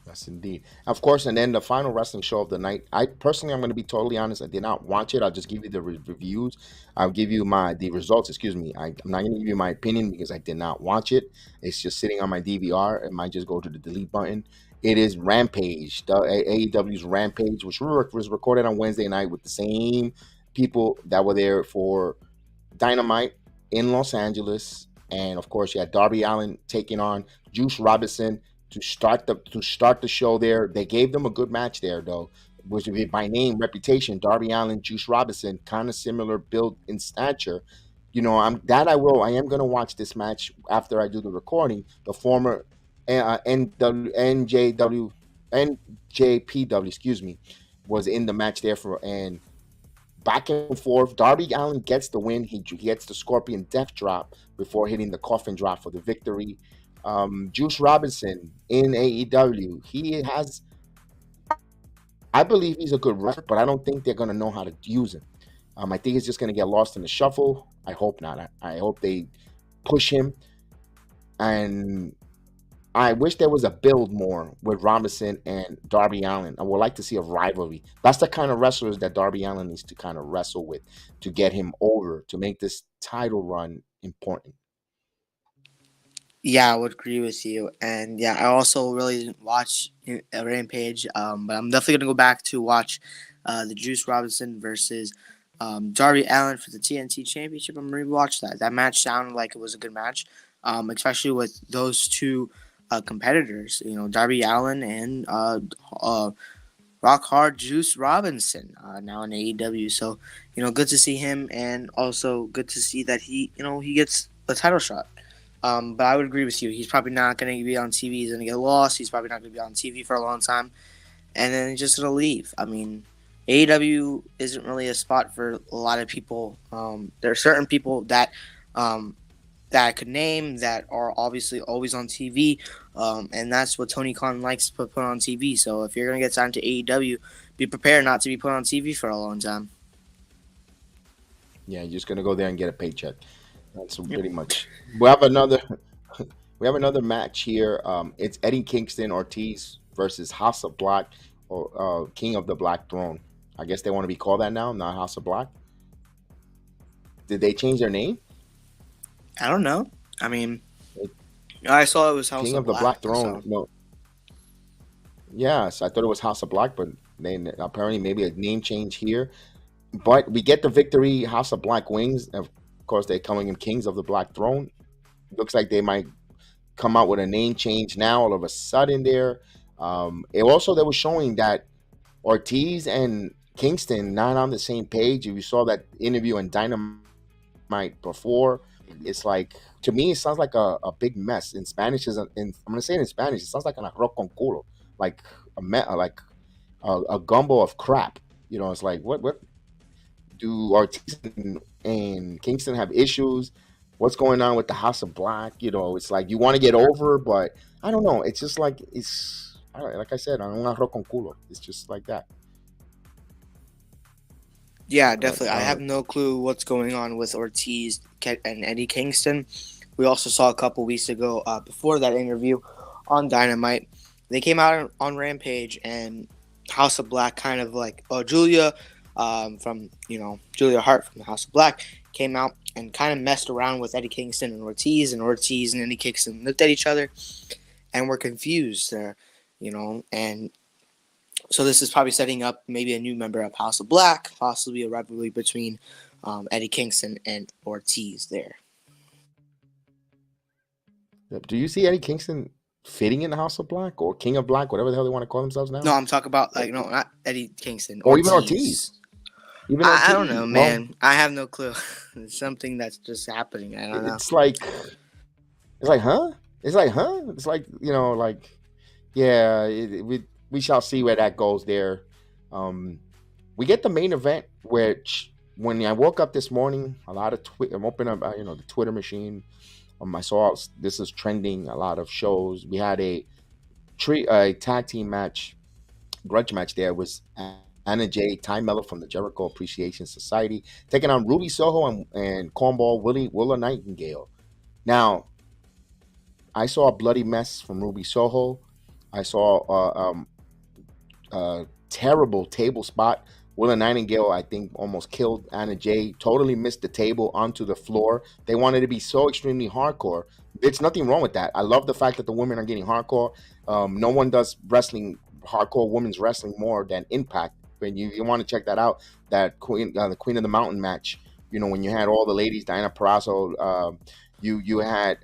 [SPEAKER 5] Yes, indeed. Of course, and then the final wrestling show of the night. I'm going to be totally honest. I did not watch it. I'll just give you the reviews. I'll give you the results. Excuse me. I'm not going to give you my opinion because I did not watch it. It's just sitting on my DVR. It might just go to the delete button. It is Rampage, the AEW's Rampage, which was recorded on Wednesday night with the same people that were there for Dynamite in Los Angeles. And of course, you had Darby Allin taking on Juice Robinson to start the show there. They gave them a good match there, though, which would be by name, reputation. Darby Allin, Juice Robinson, kind of similar build in stature. I am going to watch this match after I do the recording. The former NJPW, was in the match there and back and forth. Darby Allin gets the win. He gets the Scorpion Death Drop before hitting the Coffin Drop for the victory. Juice Robinson in AEW, I believe he's a good wrestler, but I don't think they're going to know how to use him. I think he's just going to get lost in the shuffle. I hope not. I hope they push him, and I wish there was a build more with Robinson and Darby Allin. I would like to see a rivalry. That's the kind of wrestlers that Darby Allin needs to kind of wrestle with to get him over, to make this title run important.
[SPEAKER 6] Yeah, I would agree with you. And yeah, I also really didn't watch Rampage, but I'm definitely going to go back to watch the Juice Robinson versus Darby Allin for the TNT Championship. I'm going to rewatch that. That match sounded like it was a good match, especially with those two competitors, Darby Allin and Rock Hard Juice Robinson now in AEW. So, good to see him, and also good to see that he gets a title shot. But I would agree with you. He's probably not going to be on TV. He's going to get lost. He's probably not going to be on TV for a long time. And then he's just going to leave. I mean, AEW isn't really a spot for a lot of people. There are certain people that I could name that are obviously always on TV. And that's what Tony Khan likes to put on TV. So if you're going to get signed to AEW, be prepared not to be put on TV for a long time.
[SPEAKER 5] Yeah, you're just going to go there and get a paycheck. That's pretty much. We have another match here. It's Eddie Kingston Ortiz versus House of Black, or King of the Black Throne. I guess they want to be called that now, not House of Black. Did they change their name?
[SPEAKER 6] I don't know. I mean, I saw it was House
[SPEAKER 5] King
[SPEAKER 6] of
[SPEAKER 5] of the
[SPEAKER 6] Black.
[SPEAKER 5] Black Throne.
[SPEAKER 6] So
[SPEAKER 5] No, yes, I thought it was House of Black, but then apparently maybe a name change here. But we get the victory. House of Black wings. Of course, they're calling him Kings of the Black Throne. Looks like they might come out with a name change now all of a sudden there. It also they were showing that Ortiz and Kingston not on the same page. If you saw that interview in Dynamite before, it's like to me it sounds like a big mess. In Spanish is I'm gonna say it in Spanish. It sounds like an arroz con culo, like like a gumbo of crap. It's like what do Ortiz and Kingston have issues? What's going on with the House of Black? It's like you want to get over, but I don't know. It's just like like I said, un arroz con culo. It's just like that.
[SPEAKER 6] yeah,
[SPEAKER 5] But
[SPEAKER 6] definitely. I have no clue what's going on with Ortiz and Eddie Kingston. We also saw a couple weeks ago, before that interview on Dynamite, they came out on Rampage, and House of Black kind of like Julia, from Julia Hart from the House of Black came out and kind of messed around with Eddie Kingston and Ortiz and Eddie Kingston looked at each other and were confused there, and so this is probably setting up maybe a new member of House of Black, possibly a rivalry between Eddie Kingston and Ortiz there.
[SPEAKER 5] do you see Eddie Kingston fitting in the House of Black or King of Black, whatever the hell they want to call themselves now?
[SPEAKER 6] No, I'm talking about no, not Eddie Kingston.
[SPEAKER 5] Or even Ortiz. Even
[SPEAKER 6] I don't
[SPEAKER 5] Ortiz.
[SPEAKER 6] know,
[SPEAKER 5] Well,
[SPEAKER 6] man. I have no clue. It's something that's just happening. I don't know.
[SPEAKER 5] it's like huh? It's like huh? It's like yeah. We shall see where that goes there. We get the main event, which when I woke up this morning, a lot of I'm opening up the Twitter machine. I saw this is trending a lot of shows. We had a tag team match, grudge match. There was Anna Jay, Ty Mello from the Jericho Appreciation Society taking on Ruby Soho and Cornball Willa Nightingale. Now, I saw a bloody mess from Ruby Soho. I saw a terrible table spot. Willa Nightingale, I think, almost killed Anna Jay. Totally missed the table onto the floor. They wanted to be so extremely hardcore. There's nothing wrong with that. I love the fact that the women are getting hardcore. No one does hardcore women's wrestling more than Impact. When you want to check that out, that the Queen of the Mountain match. When you had all the ladies, Diana Perazzo, you had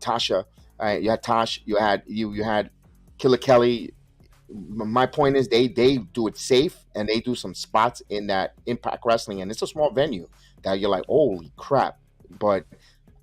[SPEAKER 5] Tasha, you had Tosh, you had Killer Kelly. My point is they do it safe and they do some spots in that Impact Wrestling, and it's a small venue that you're like, holy crap.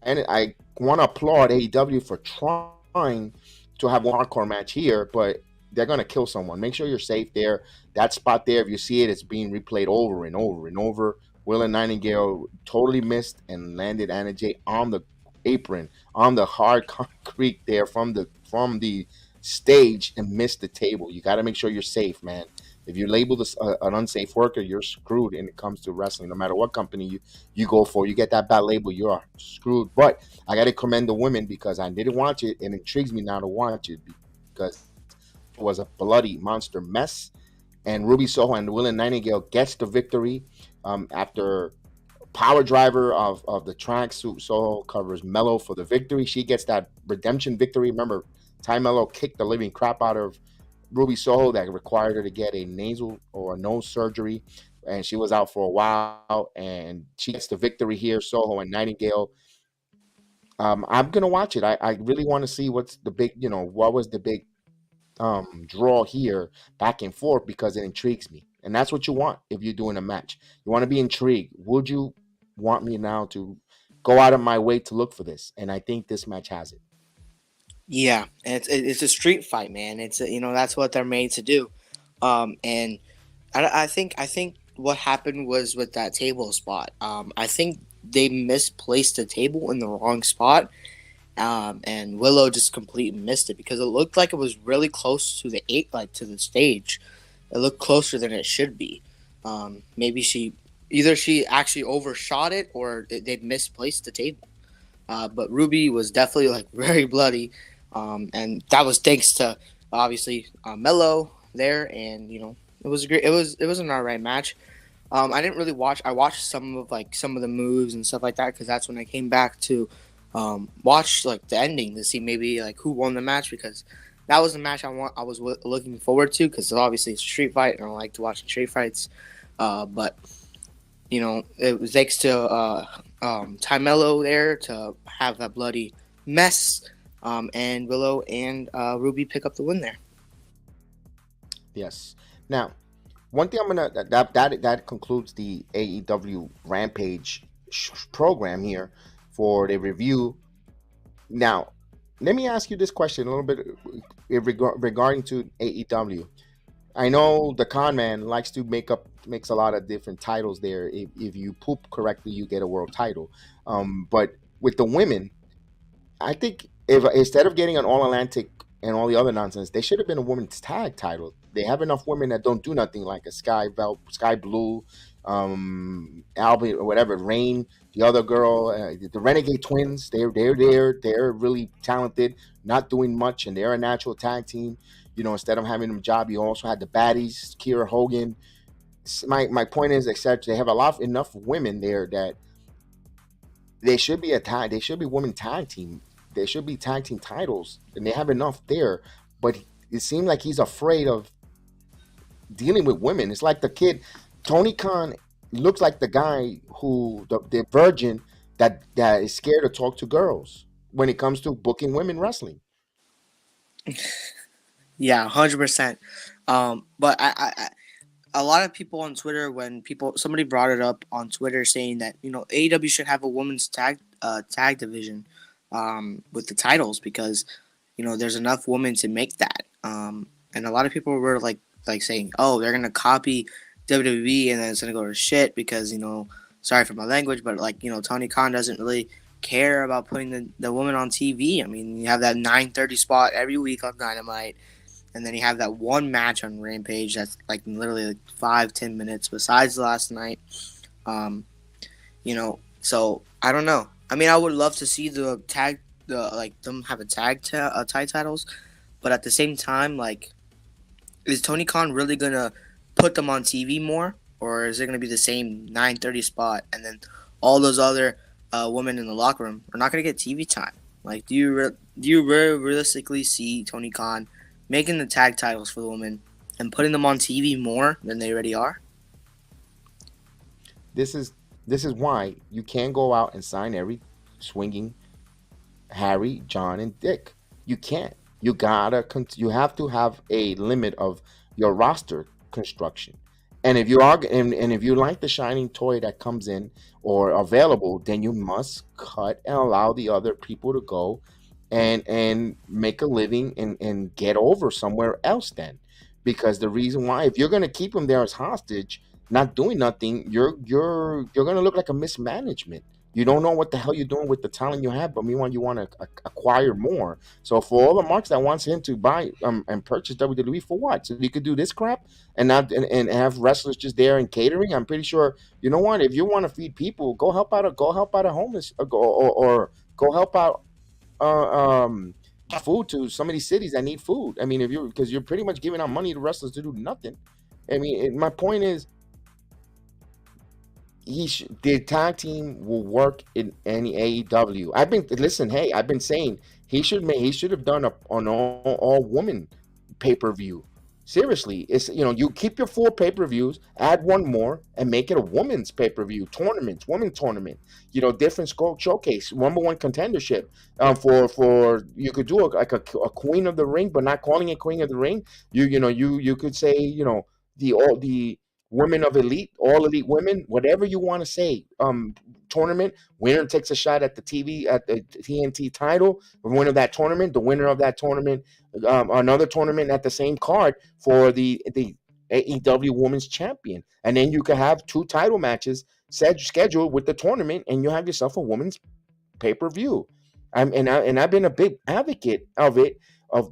[SPEAKER 5] And I want to applaud AEW for trying to have a hardcore match here, but they're going to kill someone. Make sure you're safe there. That spot there, if you see it, it's being replayed over and over and over. Willa Nightingale totally missed and landed Anna Jay on the apron, on the hard concrete there from the stage, and missed the table. You got to make sure you're safe, man. If you label this an unsafe worker, you're screwed when it comes to wrestling. No matter what company you go for, you get that bad label, you are screwed. But I got to commend the women because I didn't watch it, and it intrigues me now to watch it because it was a bloody monster mess. And Ruby Soho and Willa Nightingale gets the victory after power driver of the tracksuit. Soho covers Mello for the victory. She gets that redemption victory. Remember, Ty Mello kicked the living crap out of Ruby Soho that required her to get a nasal or a nose surgery, and she was out for a while, and she gets the victory here. Soho and Nightingale. I'm gonna watch it. I really want to see what's the big, what was the big draw here, back and forth, because it intrigues me, and that's what you want if you're doing a match. You want to be intrigued. Would you want me now to go out of my way to look for this? And I think this match has it.
[SPEAKER 6] Yeah, and it's a street fight, man. It's that's what they're made to do, and I think what happened was with that table spot. I think they misplaced the table in the wrong spot, and Willow just completely missed it because it looked like it was really close to to the stage. It looked closer than it should be. Maybe she actually overshot it or they misplaced the table. But Ruby was definitely very bloody. And that was thanks to obviously Mello there, and it was great. It was an alright match. I didn't really watch. I watched some of the moves and stuff like that because that's when I came back to watch like the ending to see maybe like who won the match, because that was the match I was looking forward to, because obviously it's a street fight and I like to watch street fights. But you know, it was thanks to Ty Mello there to have that bloody mess, and Willow and Ruby pick up the win there.
[SPEAKER 5] Yes. Now, one thing I'm gonna that concludes the AEW Rampage program here for the review. Now, let me ask you this question a little bit regarding to AEW. I know the con man likes to makes a lot of different titles there. If you poop correctly, you get a world title. But with the women, I think if instead of getting an All Atlantic and all the other nonsense, they should have been a women's tag title. They have enough women that don't do nothing, like a Sky Blue, Albi or whatever, Rain, the other girl, the Renegade Twins. They're there. They're really talented, not doing much, and they're a natural tag team. You know, instead of having them job, you also had the baddies, Kira Hogan. My point is, except they have enough women there that they should be a tag. They should be women tag team. There should be tag team titles, and they have enough there. But it seemed like he's afraid of dealing with women. It's like the kid, Tony Khan looks like the guy who the virgin that is scared to talk to girls when it comes to booking women wrestling.
[SPEAKER 6] Yeah, 100%. But I a lot of people on Twitter, when somebody brought it up on Twitter saying that, you know, AEW should have a women's tag division with the titles, because, you know, there's enough women to make that. And a lot of people were like saying, oh, they're gonna copy WWE and then it's gonna go to shit because, you know, sorry for my language, but like, you know, Tony Khan doesn't really care about putting the women on TV. I mean, you have that 9:30 spot every week on Dynamite, and then you have that one match on Rampage that's like literally like 5-10 minutes besides last night. You know, so I don't know. I mean, I would love to see them have a tag titles, but at the same time, like, is Tony Khan really gonna put them on TV more, or is it gonna be the same 9:30 spot, and then all those other women in the locker room are not gonna get TV time? Like, do you realistically see Tony Khan making the tag titles for the women and putting them on TV more than they already are?
[SPEAKER 5] This is why you can't go out and sign every swinging Harry, John, and Dick. You can't. You have to have a limit of your roster construction. And if you are, and if you like the shining toy that comes in or available, then you must cut and allow the other people to go and make a living and get over somewhere else then. Because the reason why, if you're going to keep them there as hostage, not doing nothing, you're going to look like a mismanagement. You don't know what the hell you're doing with the talent you have, but meanwhile you want to acquire more. So for all the marks that wants him to buy and purchase WWE, for what? So you could do this crap and not and have wrestlers just there and catering. I'm pretty sure, you know what? If you want to feed people, go help out a homeless, or go help out food to some of these cities that need food. I mean, because you're pretty much giving out money to wrestlers to do nothing. I mean, my point is, the tag team will work in any AEW. I've been saying he should have done an all woman pay-per-view. Seriously, it's, you know, you keep your 4 pay-per-views, add one more, and make it a women's pay-per-view women tournament. You know, different showcase, number 1 contendership. For you could do a Queen of the Ring, but not calling it Queen of the Ring. You could say, you know, the women of elite, all elite women, whatever you want to say. Tournament winner takes a shot at the TNT title. The winner of that tournament, another tournament at the same card for the AEW Women's Champion, and then you could have 2 title matches scheduled with the tournament, and you have yourself a women's pay-per-view. And I've been a big advocate of it.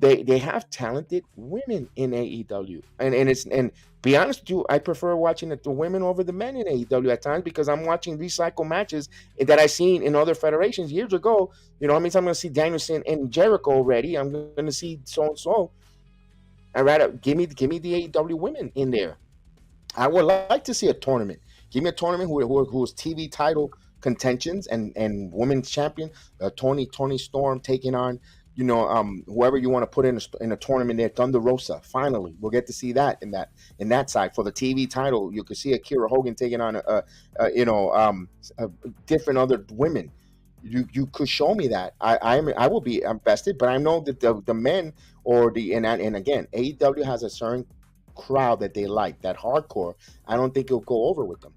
[SPEAKER 5] They have talented women in AEW, and be honest with you, I prefer watching the women over the men in AEW at times, because I'm watching recycle matches that I seen in other federations years ago. You know, I mean, I'm going to see Danielson and Jericho already. I'm going to see so and so. I'd rather give me the AEW women in there. I would like to see a tournament. Give me a tournament whose TV title contentions and women's champion, Tony Storm taking on, whoever you want to put in a tournament there, Thunder Rosa. Finally, we'll get to see that in that side for the TV title. You could see Akira Hogan taking on different other women. You could show me that. I will be invested, but I know that the men or and again, AEW has a certain crowd that they like, that hardcore. I don't think it'll go over with them.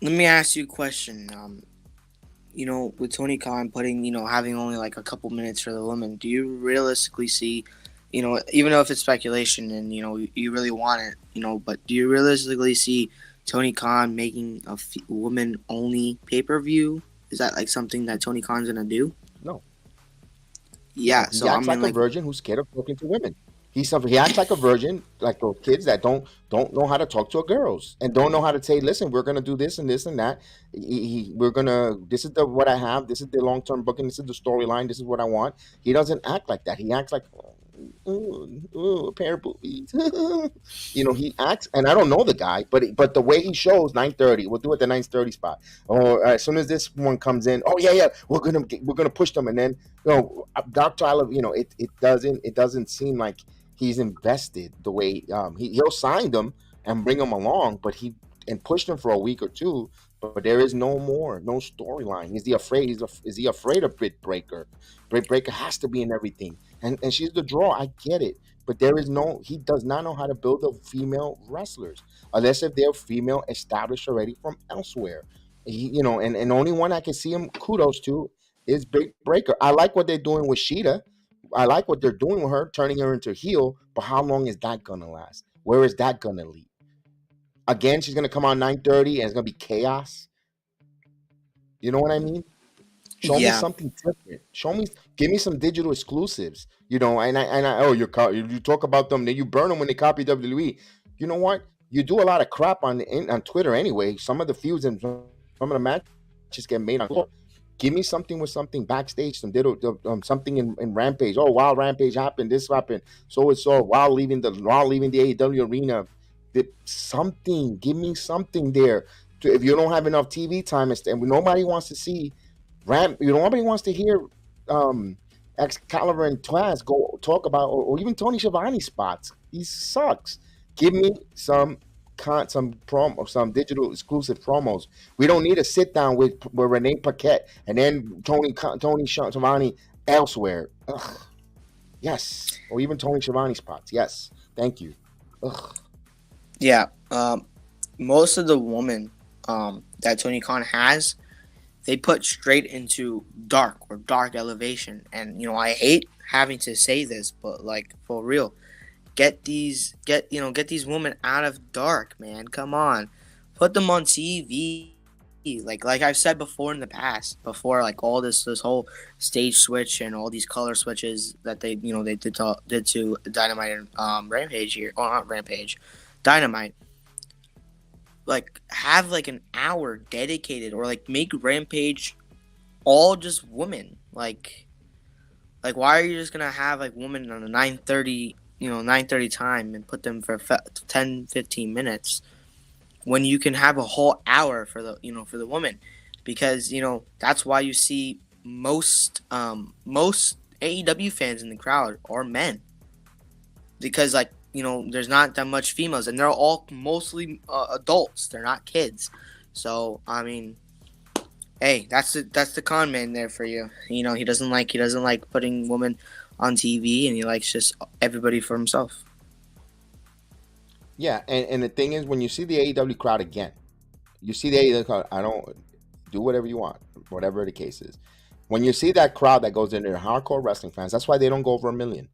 [SPEAKER 6] Let me ask you a question. With Tony Khan putting, having only like a couple minutes for the women, do you realistically see, even though if it's speculation and, you really want it, but do you realistically see Tony Khan making a woman-only pay-per-view? Is that like something that Tony Khan's going to do?
[SPEAKER 5] No.
[SPEAKER 6] Yeah.
[SPEAKER 5] He acts like a virgin who's scared of talking to women. He acts like a virgin, like those kids that don't know how to talk to girls and don't know how to say, listen, we're gonna do this and this and that. This is what I have. This is the long-term booking. This is the storyline. This is what I want. He doesn't act like that. He acts like, a pair of boobies. He acts, and I don't know the guy, but the way he shows 9:30, we'll do it at the 9:30 spot. Or as soon as this one comes in, we're gonna push them, and then Doc Tyler, it doesn't seem like he's invested the way he'll sign them and bring them along, but and push them for a week or two. But there is no storyline. Is he afraid of Britt Baker? Britt Baker has to be in everything, and she's the draw. I get it, but he does not know how to build the female wrestlers unless if they're female established already from elsewhere. And the only one I can see him kudos to is Britt Baker. I like what they're doing with Sheeta. I like what they're doing with her, turning her into heel. But how long is that gonna last? Where is that gonna lead? Again, she's gonna come on 9:30, and it's gonna be chaos. You know what I mean? Show me something different. Give me some digital exclusives. You talk about them, then you burn them when they copy WWE. You know what? You do a lot of crap on Twitter anyway. Some of the feuds and some of the matches get made on floor. Give me something with something backstage, something in Rampage. Oh, while Rampage happened, this happened, so it's so while leaving the AEW arena. Something, give me something there. If you don't have enough TV time, and nobody wants to see nobody wants to hear Excalibur and Taz go talk about, or even Tony Schiavone spots. He sucks. Give me some digital exclusive promos. We don't need a sit down with Renee Paquette and then Tony Schiavone elsewhere. Ugh. Yes, or even Tony Schiavone spots. Yes, thank you. Ugh.
[SPEAKER 6] Yeah, most of the women that Tony Khan has, they put straight into dark elevation. And I hate having to say this, but like for real, get these women out of dark, man. Come on, put them on TV. Like I've said before in the past, before like all this whole stage switch and all these color switches that they did to Dynamite and Rampage here, or not Rampage. Dynamite, like have like an hour dedicated, or like make Rampage all just women. Like why are you just gonna have like women on a 9:30 time and put them for 10-15 minutes when you can have a whole hour for the woman? Because that's why you see most AEW fans in the crowd are men, because like there's not that much females, and they're all mostly adults. They're not kids. So I mean, hey, that's the con man there for you. He doesn't like putting women on TV, and he likes just everybody for himself.
[SPEAKER 5] Yeah, and the thing is, when you see the AEW crowd again, you see the AEW crowd. I don't do whatever you want, whatever the case is. When you see that crowd that goes in there, hardcore wrestling fans. That's why they don't go over 1 million.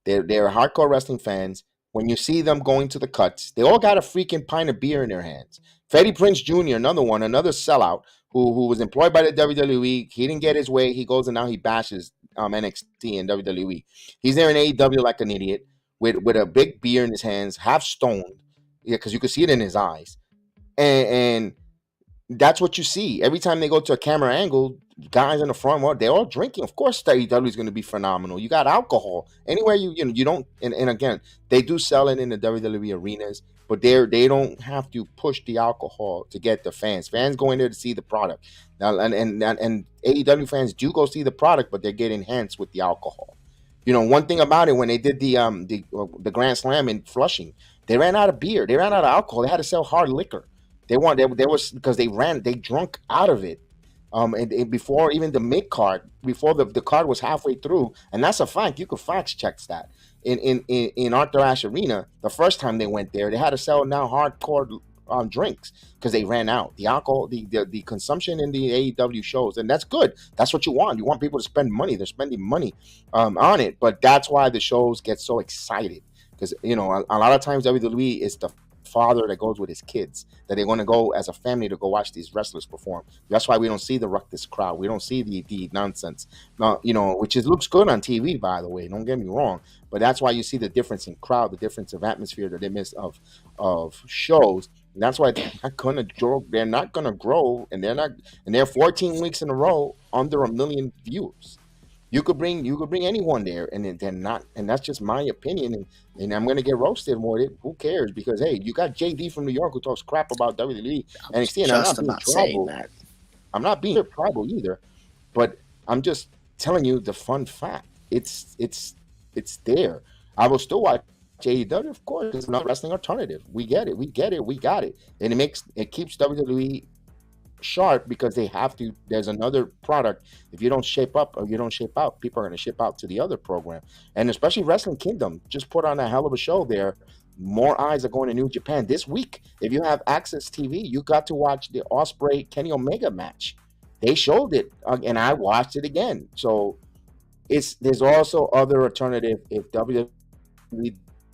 [SPEAKER 5] They're hardcore wrestling fans. When you see them going to the cuts, they all got a freaking pint of beer in their hands. Freddie Prinze Jr., another sellout who was employed by the WWE. He didn't get his way. He goes and now he bashes NXT and WWE. He's there in AEW like an idiot with a big beer in his hands, half stoned. Yeah, because you could see it in his eyes. And that's what you see. Every time they go to a camera angle, guys in the front, well, they're all drinking. Of course, AEW is going to be phenomenal. You got alcohol. Anywhere you don't, and again, they do sell it in the WWE arenas. but they don't have to push the alcohol to get the fans. Fans go in there to see the product. Now, and AEW fans do go see the product, but they're getting enhanced with the alcohol. You know, one thing about it, when they did the Grand Slam in Flushing, they ran out of beer, they ran out of alcohol, they had to sell hard liquor. They was because they drunk out of it. And before even the mid card, before the card was halfway through, and that's a fact. You could fact check that. In Arthur Ashe Arena, the first time they went there, they had to sell now hardcore drinks because they ran out. The alcohol, the consumption in the AEW shows, and that's good. That's what you want. You want people to spend money. They're spending money on it, but that's why the shows get so excited, because you know a lot of times WWE is the father that goes with his kids, that they're going to go as a family to go watch these wrestlers perform. That's why we don't see the ruckus crowd. We don't see the nonsense. Now, you know, which looks good on TV, by the way. Don't get me wrong, but that's why you see the difference in crowd, the difference of atmosphere, the difference of shows. And that's why they're not going to grow. They're not going to grow, and they're 14 weeks in a row under 1 million views. You could bring anyone there, and they're not. And that's just my opinion. And I'm gonna get roasted more. Who cares? Because hey, you got JD from New York who talks crap about WWE and NXT, and I'm not being tribal. I'm not being tribal either, but I'm just telling you the fun fact. It's there. I will still watch AEW, of course. It's not wrestling alternative. We get it. We got it, and it keeps WWE sharp, because they have to. There's another product. If you don't shape up or you don't shape out, people are going to ship out to the other program. And especially Wrestling Kingdom just put on a hell of a show there. More eyes are going to New Japan this week. If you have Access TV, you got to watch the Ospreay Kenny Omega match. They showed it, and I watched it again. So there's also other alternative if WWE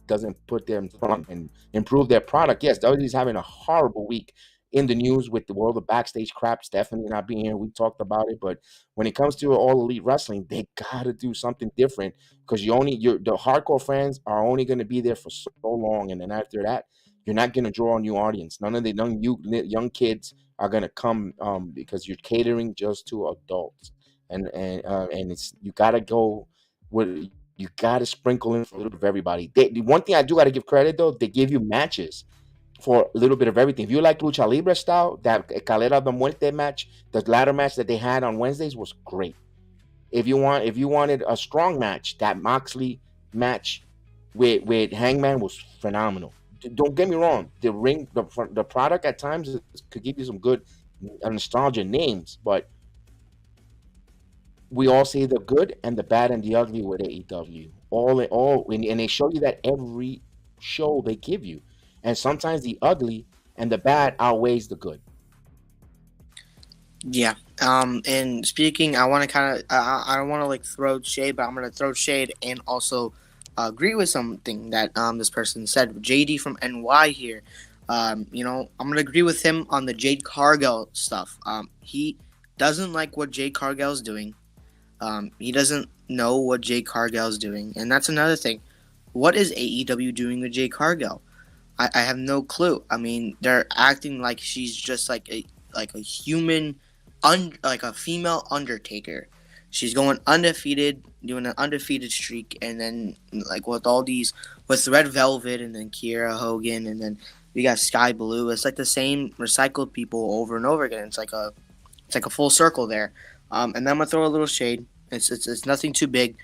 [SPEAKER 5] doesn't put them on and improve their product. Yes, WWE is having a horrible week in the news with the world of backstage crap. Stephanie not being here, we talked about it. But when it comes to All Elite Wrestling, they gotta do something different, because the hardcore fans are only going to be there for so long, and then after that, you're not going to draw a new audience. None of the young kids are going to come, because you're catering just to adults, and it's you gotta go with. You got to sprinkle in for a little bit of everybody. The one thing I do got to give credit, though, they give you matches for a little bit of everything. If you like Lucha Libre style, that Calera de Muerte match, the ladder match that they had on Wednesdays was great. If you wanted a strong match, that Moxley match with Hangman was phenomenal. Don't get me wrong, the product at times could give you some good nostalgia names, but we all see the good and the bad and the ugly with AEW. And they show you that every show they give you. And sometimes the ugly and the bad outweighs the good.
[SPEAKER 6] Yeah. And speaking, I want to I don't want to like throw shade, but I'm going to throw shade and also agree with something that this person said. JD from NY here. You know, I'm going to agree with him on the Jade Cargill stuff. He doesn't like what Jade Cargill's doing. He doesn't know what Jade Cargill's doing. And that's another thing. What is AEW doing with Jade Cargill? I have no clue. I mean, they're acting like she's just like a human, like a female Undertaker. She's going undefeated, doing an undefeated streak, and then like with Red Velvet, and then Kiera Hogan, and then we got Sky Blue. It's like the same recycled people over and over again. It's like a full circle there. And then I'm gonna throw a little shade. It's nothing too big.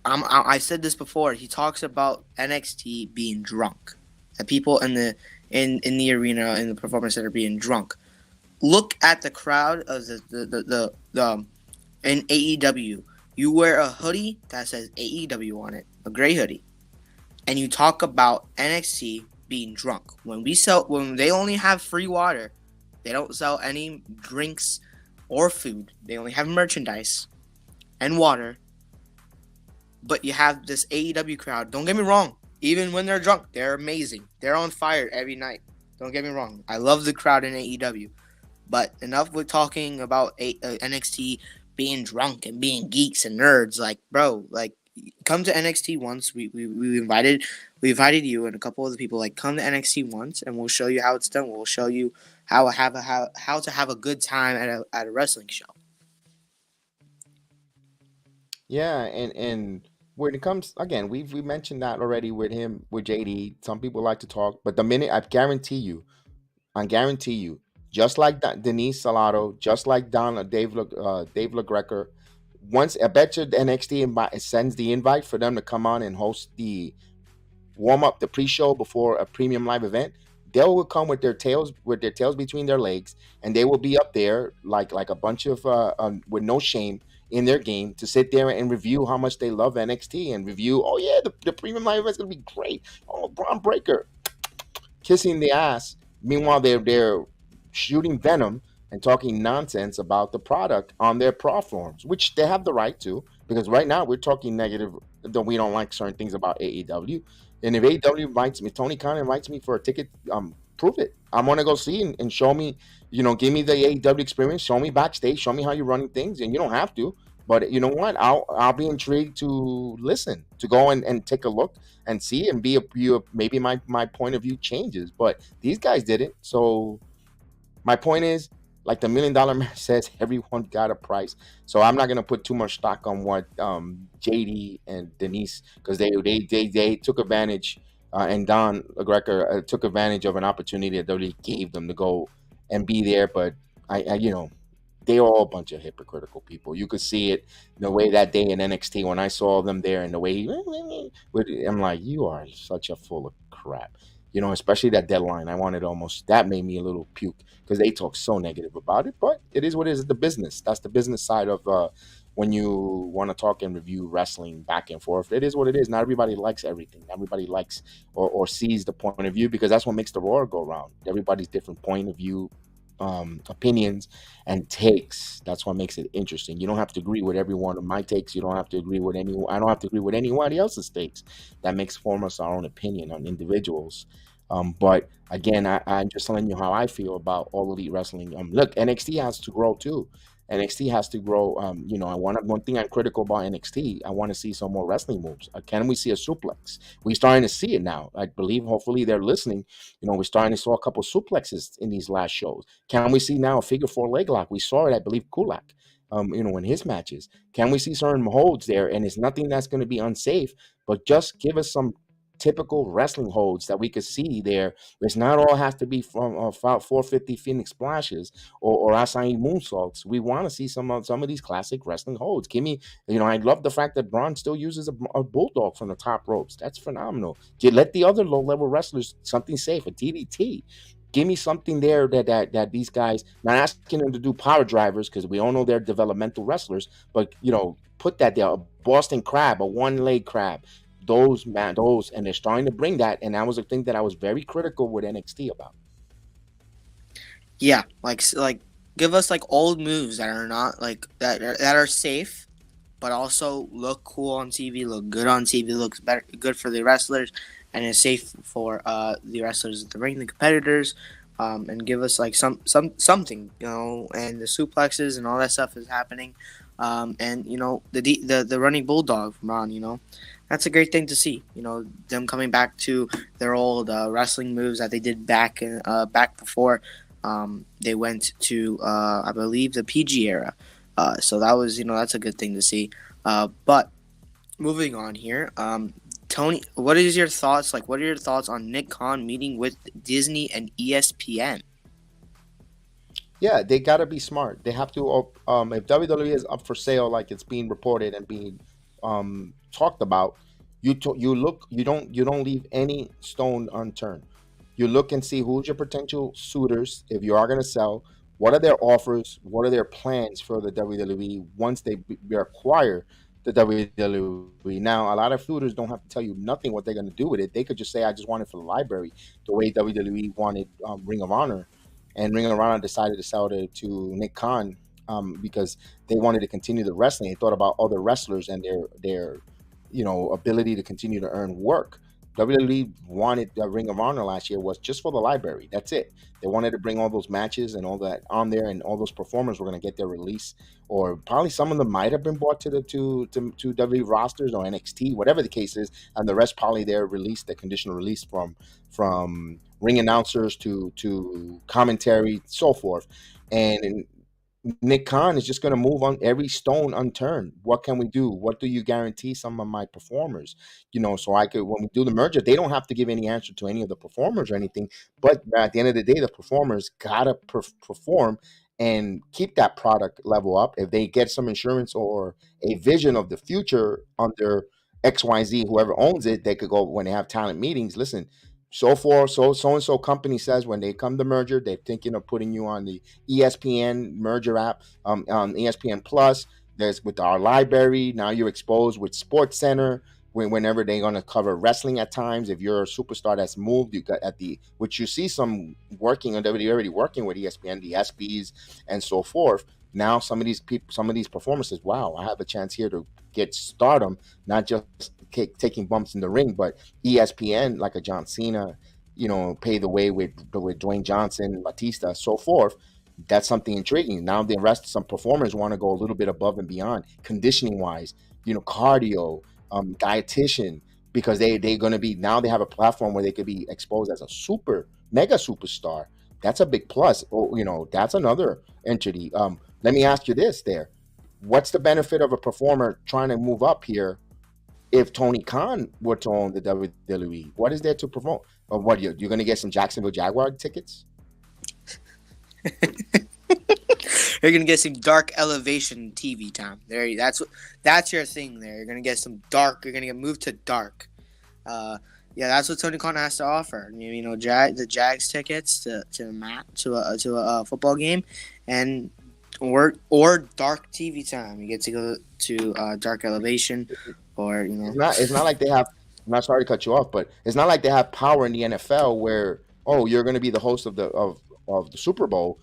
[SPEAKER 6] I said this before. He talks about NXT being drunk, and people in the arena, in the performance center, being drunk. Look at the crowd of the in AEW. You wear a hoodie that says AEW on it, a gray hoodie, and you talk about NXT being drunk. When they only have free water, they don't sell any drinks or food. They only have merchandise and water. But you have this AEW crowd. Don't get me wrong. Even when they're drunk, they're amazing. They're on fire every night. Don't get me wrong. I love the crowd in AEW. But enough with talking about NXT being drunk and being geeks and nerds. Like, bro, like, come to NXT once. We invited you and a couple other people. Like, come to NXT once, and we'll show you how it's done. We'll show you how to have a good time at a wrestling show.
[SPEAKER 5] Yeah, and when it comes again, we mentioned that already with him with JD. Some people like to talk, but the minute I guarantee you, just like Denise Salado, just like Dave LaGreca, once I bet you the NXT sends the invite for them to come on and host the warm up, the pre-show before a premium live event. They will come with their tails between their legs, and they will be up there like a bunch of with no shame in their game to sit there and review how much they love NXT and review. Oh yeah, the premium live event is gonna be great. Oh, Braun Breaker kissing the ass. Meanwhile, they're shooting venom and talking nonsense about the product on their platforms, which they have the right to, because right now we're talking negative that we don't like certain things about AEW. And if AEW invites me, Tony Khan invites me for a ticket, prove it. I want to go see and show me, give me the AEW experience, show me backstage, show me how you're running things, and you don't have to. But you know what? I'll be intrigued to listen, to go and take a look and see and maybe my point of view changes. But these guys didn't. So my point is, like the $1 million man says, everyone got a price. So I'm not gonna put too much stock on what JD and Denise, because they took advantage, and Don LaGreca took advantage of an opportunity that WWE gave them to go and be there. But I they are all a bunch of hypocritical people. You could see it the way that day in NXT when I saw them there, and the way I'm like, you are such a full of crap. Especially that deadline. I wanted that made me a little puke because they talk so negative about it. But it is what it is. The business. That's the business side of when you want to talk and review wrestling back and forth. It is what it is. Not everybody likes everything. Everybody likes or sees the point of view, because that's what makes the roar go around. Everybody's different point of view, opinions and takes. That's what makes it interesting. You don't have to agree with every one of my takes. You don't have to agree with anyone. I don't have to agree with anybody else's takes. That makes form us our own opinion on individuals. But again, I'm just telling you how I feel about All Elite Wrestling. Look, NXT has to grow too. NXT has to grow. One thing I'm critical about NXT. I want to see some more wrestling moves. Can we see a suplex? We're starting to see it now. I believe, hopefully, they're listening. We're starting to see a couple suplexes in these last shows. Can we see now a figure four leg lock? We saw it, I believe, Kulak. In his matches. Can we see certain holds there? And it's nothing that's going to be unsafe, but just give us some typical wrestling holds that we could see there. It's not all has to be from 450 Phoenix splashes or Asai moonsaults. We want to see some of these classic wrestling holds. Give me, I love the fact that Braun still uses a bulldog from the top ropes. That's phenomenal. Let the other low level wrestlers something safe, a DDT. Give me something there that these guys, not asking them to do power drivers because we all know they're developmental wrestlers, but put that there, a Boston crab, a one leg crab. Those, and they're starting to bring that, and that was a thing that I was very critical with NXT about.
[SPEAKER 6] Yeah, like give us like old moves that are not like that are safe, but also look cool on TV, look good on TV, looks better, good for the wrestlers, and is safe for the wrestlers at the ring, the competitors, and give us like something, and the suplexes and all that stuff is happening, and the running bulldog from Braun, that's a great thing to see. Them coming back to their old wrestling moves that they did back before they went to I believe the PG era. So that was that's a good thing to see. But moving on here, Tony, what is your thoughts? What are your thoughts on Nick Khan meeting with Disney and ESPN?
[SPEAKER 5] Yeah, they gotta be smart. They have to. If WWE is up for sale, like it's being reported and being talked about, you don't leave any stone unturned. You look and see who's your potential suitors if you are going to sell. What are their offers? What are their plans for the WWE once they acquire the WWE? Now, a lot of suitors don't have to tell you nothing what they're going to do with it. They could just say, "I just want it for the library," the way WWE wanted Ring of Honor, and Ring of Honor decided to sell it to Nick Khan because they wanted to continue the wrestling. They thought about other wrestlers and their ability to continue to earn work. WWE wanted Ring of Honor last year was just for the library. That's it. They wanted to bring all those matches and all that on there, and all those performers were going to get their release, or probably some of them might have been brought to the to WWE rosters or NXT, whatever the case is, and the rest probably their release, the conditional release from ring announcers to commentary, so forth. And Nick Khan is just going to move on every stone unturned. What can we do? What do you guarantee some of my performers? So I could, when we do the merger, they don't have to give any answer to any of the performers or anything. But at the end of the day, the performers gotta perform and keep that product level up. If they get some insurance or a vision of the future under XYZ, whoever owns it, they could go when they have talent meetings. Listen, so and so company says when they come to merger, they're thinking of putting you on the ESPN merger app, on ESPN Plus. There's with our library now. You're exposed with Sports Center. Whenever they're going to cover wrestling at times, if you're a superstar that's moved, you got at the which you see some working on WWE already working with ESPN, the SBs, and so forth. Now some of these people, some of these performances, wow, I have a chance here to get stardom, not just taking bumps in the ring, but ESPN, like a John Cena, pay the way with Dwayne Johnson, Batista, so forth. That's something intriguing. Now the rest, some performers want to go a little bit above and beyond, conditioning wise, cardio, dietitian, because they're going to be, now they have a platform where they could be exposed as a mega superstar. That's a big plus. That's another entity. Let me ask you this: what's the benefit of a performer trying to move up here if Tony Khan were to own the WWE? What is there to promote? Or what you're going to get some Jacksonville Jaguar tickets?
[SPEAKER 6] You're gonna get some dark elevation TV time. That's your thing. There, you're gonna get some dark. You're gonna get moved to dark. Yeah, that's what Tony Khan has to offer. The Jags tickets to a football game, and or dark TV time. You get to go to dark elevation, or
[SPEAKER 5] It's not like they have. I'm not sorry to cut you off, but it's not like they have power in the NFL where you're going to be the host of the Super Bowl,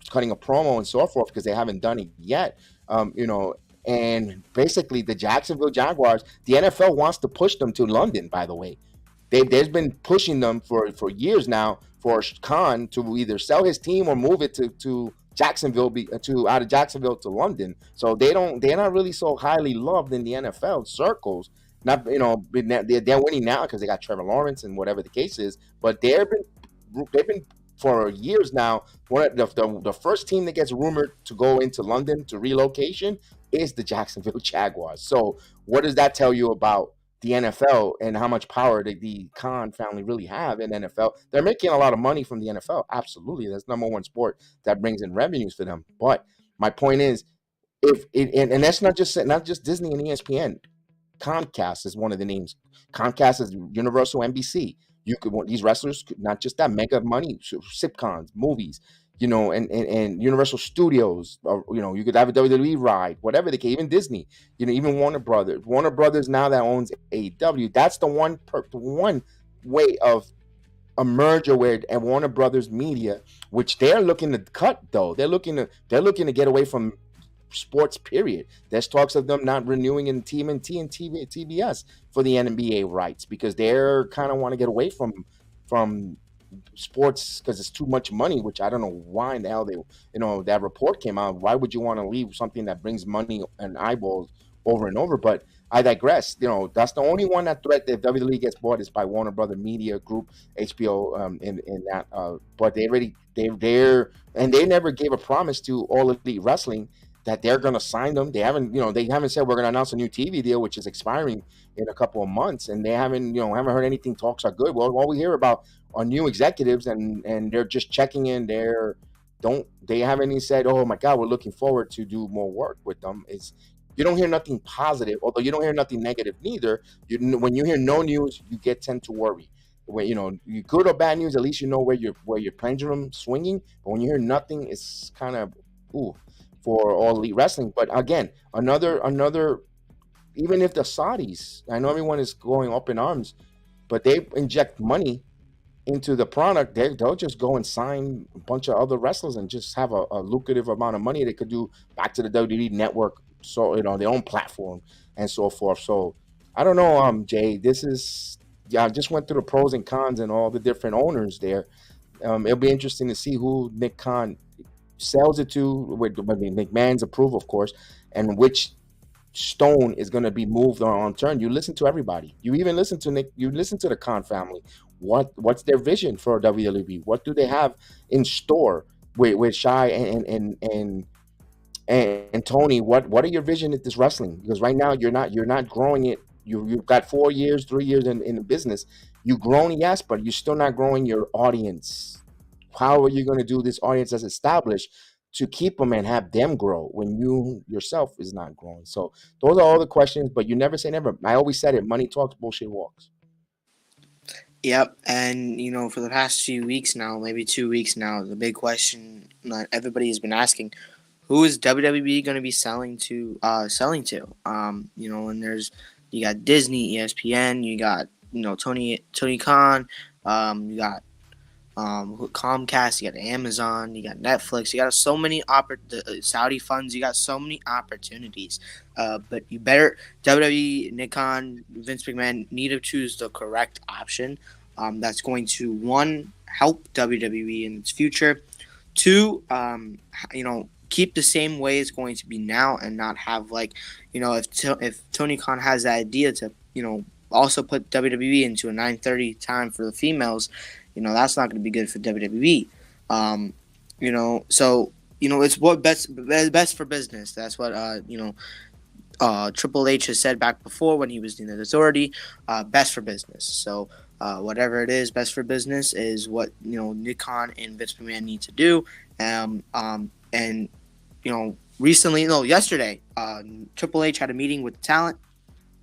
[SPEAKER 5] cutting a promo and so forth, because they haven't done it yet. And basically the Jacksonville Jaguars, the NFL wants to push them to London, by the way. They've been pushing them for years now for Khan to either sell his team or move it to Jacksonville, out of Jacksonville to London. So they're not really so highly loved in the NFL circles. Not they're winning now because they got Trevor Lawrence and whatever the case is, but they've been for years now. The first team that gets rumored to go into London to relocation is the Jacksonville Jaguars. So what does that tell you about the NFL and how much power the Khan family really have in NFL? They're making a lot of money from the NFL. Absolutely. That's number one sport that brings in revenues for them. But my point is, and that's not just Disney and ESPN. Comcast is one of the names. Comcast is Universal NBC. These wrestlers, not just that, mega money, sitcoms, movies, and Universal Studios, you could have a WWE ride, whatever they can, even Disney, even Warner Brothers now that owns AEW. That's the one way of a merger where and Warner Brothers Media, which they're looking to cut, though. They're looking to get away from sports, period. There's talks of them not renewing in TNT and TBS for the NBA rights, because they're kind of want to get away from sports because it's too much money, which I don't know why in the hell that report came out. Why would you want to leave something that brings money and eyeballs over and over? But I digress. That's the only one that threat if WWE gets bought is by Warner Brother Media Group, HBO, in that. But they never gave a promise to All Elite Wrestling that they're going to sign them. They haven't said we're going to announce a new TV deal, which is expiring in a couple of months, and they haven't heard anything. Talks are good. Well, all we hear about are new executives, and they're just checking in. They haven't even said, oh my God, we're looking forward to do more work with them. You don't hear nothing positive, although you don't hear nothing negative neither. When you hear no news, you tend to worry. When you good or bad news, at least you know where your pendulum swinging. But when you hear nothing, it's kind of for All Elite Wrestling. But again, another, even if the Saudis, I know everyone is going up in arms, but they inject money into the product, they'll just go and sign a bunch of other wrestlers and just have a lucrative amount of money they could do back to the WWE network, so their own platform and so forth. So I don't know, Jay, I just went through the pros and cons and all the different owners there. It'll be interesting to see who Nick Khan sells it to, with McMahon's approval, of course, and which stone is going to be moved on turn. You listen to everybody. You even listen to Nick. You listen to the Khan family. What's their vision for WWE? What do they have in store with Shai and And Tony, what are your vision at this wrestling? Because right now you're not growing it. You've got 4 years, 3 years in the business. You've grown, yes, but you're still not growing your audience. How are you going to do this audience as established to keep them and have them grow when you yourself is not growing? So those are all the questions, but you never say never. I always said it: money talks, bullshit walks.
[SPEAKER 6] Yep, and for the past few weeks now, maybe 2 weeks now, the big question that everybody has been asking: who is WWE going to be selling to? And you got Disney, ESPN, you got Tony Khan, you got Comcast, you got Amazon, you got Netflix, you got so many Saudi funds, you got so many opportunities. But you better WWE, Nick Khan, Vince McMahon need to choose the correct option. That's going to, one, help WWE in its future. Two, keep the same way it's going to be now and not have if Tony Khan has the idea to also put WWE into a 9:30 time for the females, that's not going to be good for WWE. It's what best for business. That's what Triple H has said back before when he was in the Authority. Best for business. So whatever it is, best for business is what Nick Khan and Vince McMahon need to do. Yesterday, Triple H had a meeting with the talent.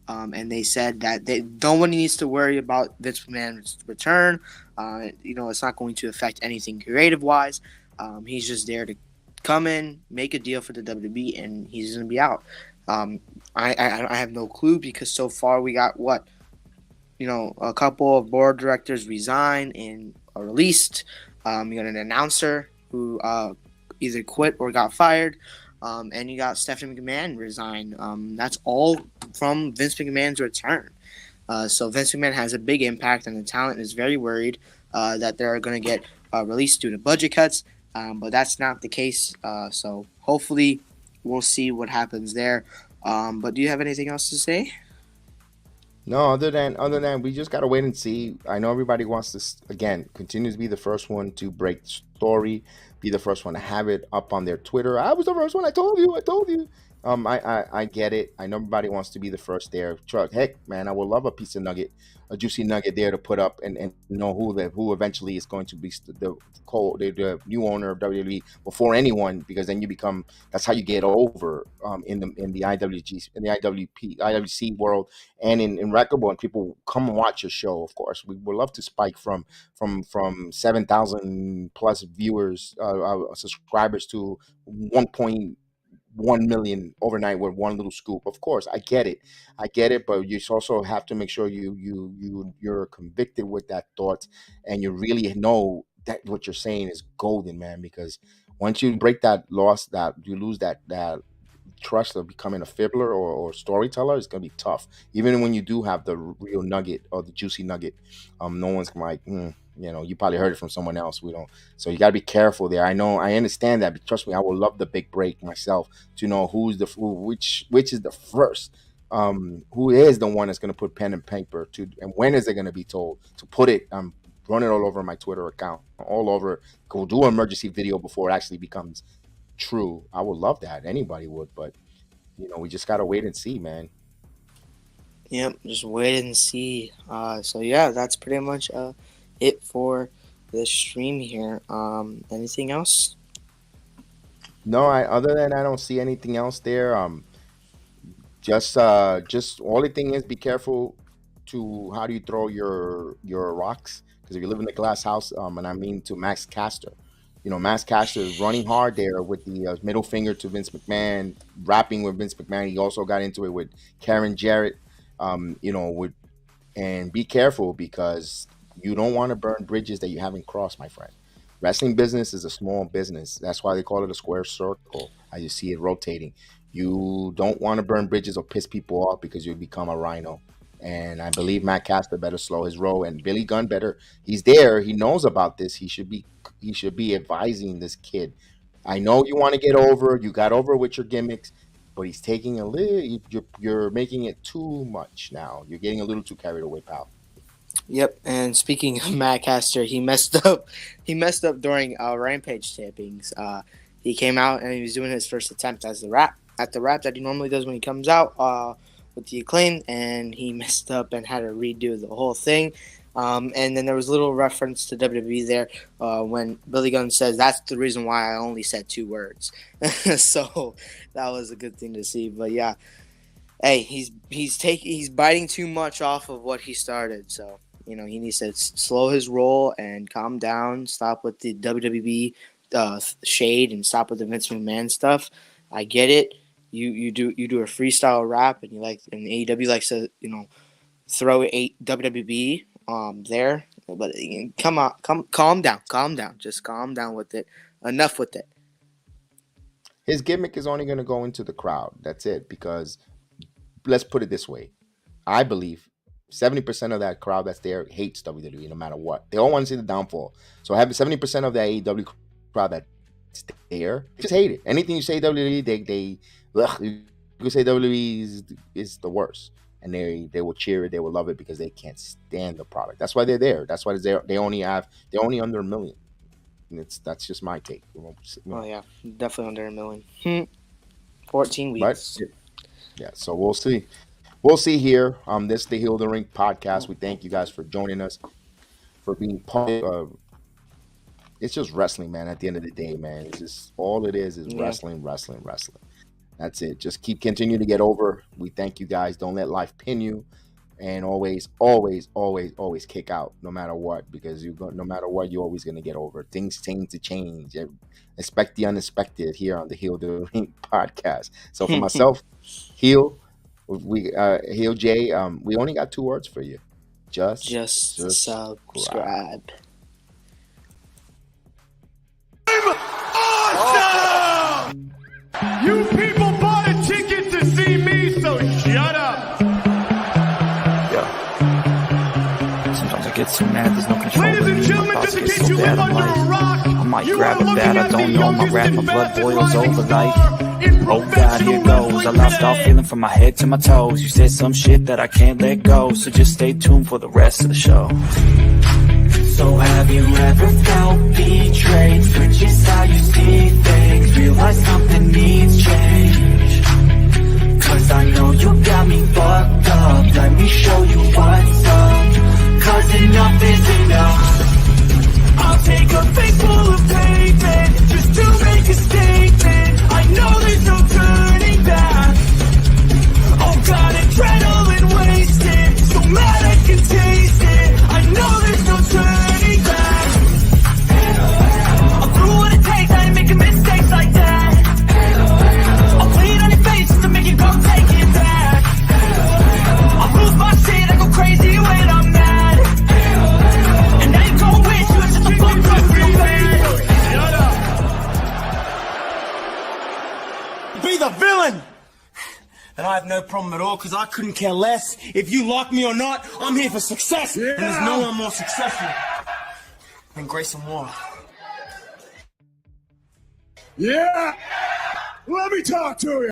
[SPEAKER 6] And they said that no one needs to worry about Vince McMahon's return. It's not going to affect anything creative-wise. He's just there to come in, make a deal for the WWE, and he's going to be out. I have no clue because so far we got a couple of board directors resign and are released. You got an announcer who either quit or got fired. And you got Stephanie McMahon resign. That's all from Vince McMahon's return. So Vince McMahon has a big impact, and the talent is very worried that they're going to get released due to budget cuts. But that's not the case. So hopefully we'll see what happens there. But do you have anything else to say?
[SPEAKER 5] No, other than we just gotta wait and see. I know everybody wants to again continue to be the first one to break the story, be the first one to have it up on their Twitter. I was the first one. I told you. I told you. I get it. I know everybody wants to be the first there. Chuck, heck, man, I would love a piece of nugget, a juicy nugget there to put up and know who eventually is going to be the new owner of WWE before anyone, because then you become, that's how you get over in the IWG, in the IWC world, and in Record, and people come and watch your show. Of course, we would love to spike from 7,000 plus viewers, subscribers to 1.1 million overnight with one little scoop. Of course, I get it, but you also have to make sure you're convicted with that thought, and you really know that what you're saying is golden, man. Because once you break that loss, that you lose that trust of becoming a fiddler or storyteller, it's gonna be tough. Even when you do have the real nugget or the juicy nugget, no one's like, you probably heard it from someone else. We don't. So you gotta be careful there. I understand that, but trust me, I would love the big break myself to know which is the first. Who is the one that's gonna put pen and paper to, and when is it gonna be told to put it? Run it all over my Twitter account, all over. Go do an emergency video before it actually becomes true. I would love that. Anybody would, but we just gotta wait and see, man.
[SPEAKER 6] Yep, just wait and see. So yeah, that's pretty much it for the stream here. Anything else?
[SPEAKER 5] No, other than I don't see anything else there. Just only thing is be careful to how do you throw your rocks, because if you live in a glass house, and I mean to Max Caster. Max Caster is running hard there with the middle finger to Vince McMahon, rapping with Vince McMahon. He also got into it with Karen Jarrett. And be careful, because you don't want to burn bridges that you haven't crossed, my friend. Wrestling business is a small business. That's why they call it a square circle, as you see it rotating. You don't want to burn bridges or piss people off, because you become a rhino. And I believe Matt Caster better slow his roll, and Billy Gunn better. He's there. He knows about this. He should be advising this kid. I know you want to get over. You got over with your gimmicks, but he's taking a little. You're making it too much now. You're getting a little too carried away, pal.
[SPEAKER 6] Yep. And speaking of Matt Caster, he messed up. He messed up during Rampage tapings. he came out and he was doing his first attempt as the rap that he normally does when he comes out with the Acclaim, and he messed up and had to redo the whole thing. And then there was a little reference to WWE there when Billy Gunn says, "That's the reason why I only said 2 words." So that was a good thing to see. But yeah, hey, he's biting too much off of what he started. So he needs to slow his roll and calm down. Stop with the WWE shade and stop with the Vince McMahon stuff. I get it. You do a freestyle rap, and AEW likes to throw WWE there, but calm down, just calm down with it. Enough with it.
[SPEAKER 5] His gimmick is only going to go into the crowd. That's it. Because let's put it this way, I believe 70% of that crowd that's there hates WWE no matter what. They all want to see the downfall. So having 70% of that AEW crowd that's there just hate it. Anything you say WWE, they you say WWE is the worst. And they will cheer it, they will love it because they can't stand the product. That's why they're there. That's why they're only under 1 million. And that's just my take.
[SPEAKER 6] Oh yeah, definitely under 1 million. 14 weeks.
[SPEAKER 5] But, yeah, so we'll see. We'll see here. This is the Heal the Ring podcast. We thank you guys for joining us, for being part of. It's just wrestling, man. At the end of the day, man, it's just all it is wrestling. That's it. Just continue to get over. We thank you guys. Don't let life pin you, and always kick out no matter what, because no matter what, you're always gonna get over. Things tend to change. Expect the unexpected here on the Heal the Ring podcast. So for myself, Heal Jay. We only got 2 words for you. Just subscribe.
[SPEAKER 2] Awesome! You people bought a ticket to see me, so shut up!
[SPEAKER 1] Yeah. Sometimes I get so mad, there's no control.
[SPEAKER 2] Ladies and gentlemen, just in case you live under a rock,
[SPEAKER 1] I might grab a bat, I don't know. My rap, my blood boils over like, oh God, here goes. I lost all feeling from my head to my toes. You said some shit that I can't let go, so just stay tuned for the rest of the show. So have you ever felt betrayed? Switches how you see things, realize something needs change. Cause I know you got me fucked up, let me show you what's up. Cause enough is enough. I'll take a face full of pavement just to make a statement. I know there's no turning back. Oh God, adrenaline wasted, so mad I can taste it. I know there's no turning back. I'll do what it takes, I ain't making mistakes like that. I'll play it on your face just to make you go take it back. I'll lose my shit, I go crazy when I'm mad. And now you gon' wish you was just a fucked up real bad.
[SPEAKER 3] Shut up! Be the villain! And I have no problem at all, because I couldn't care less if you like me or not. I'm here for success, and there's no one more successful than Grayson Waller.
[SPEAKER 4] Yeah! Let me talk to you.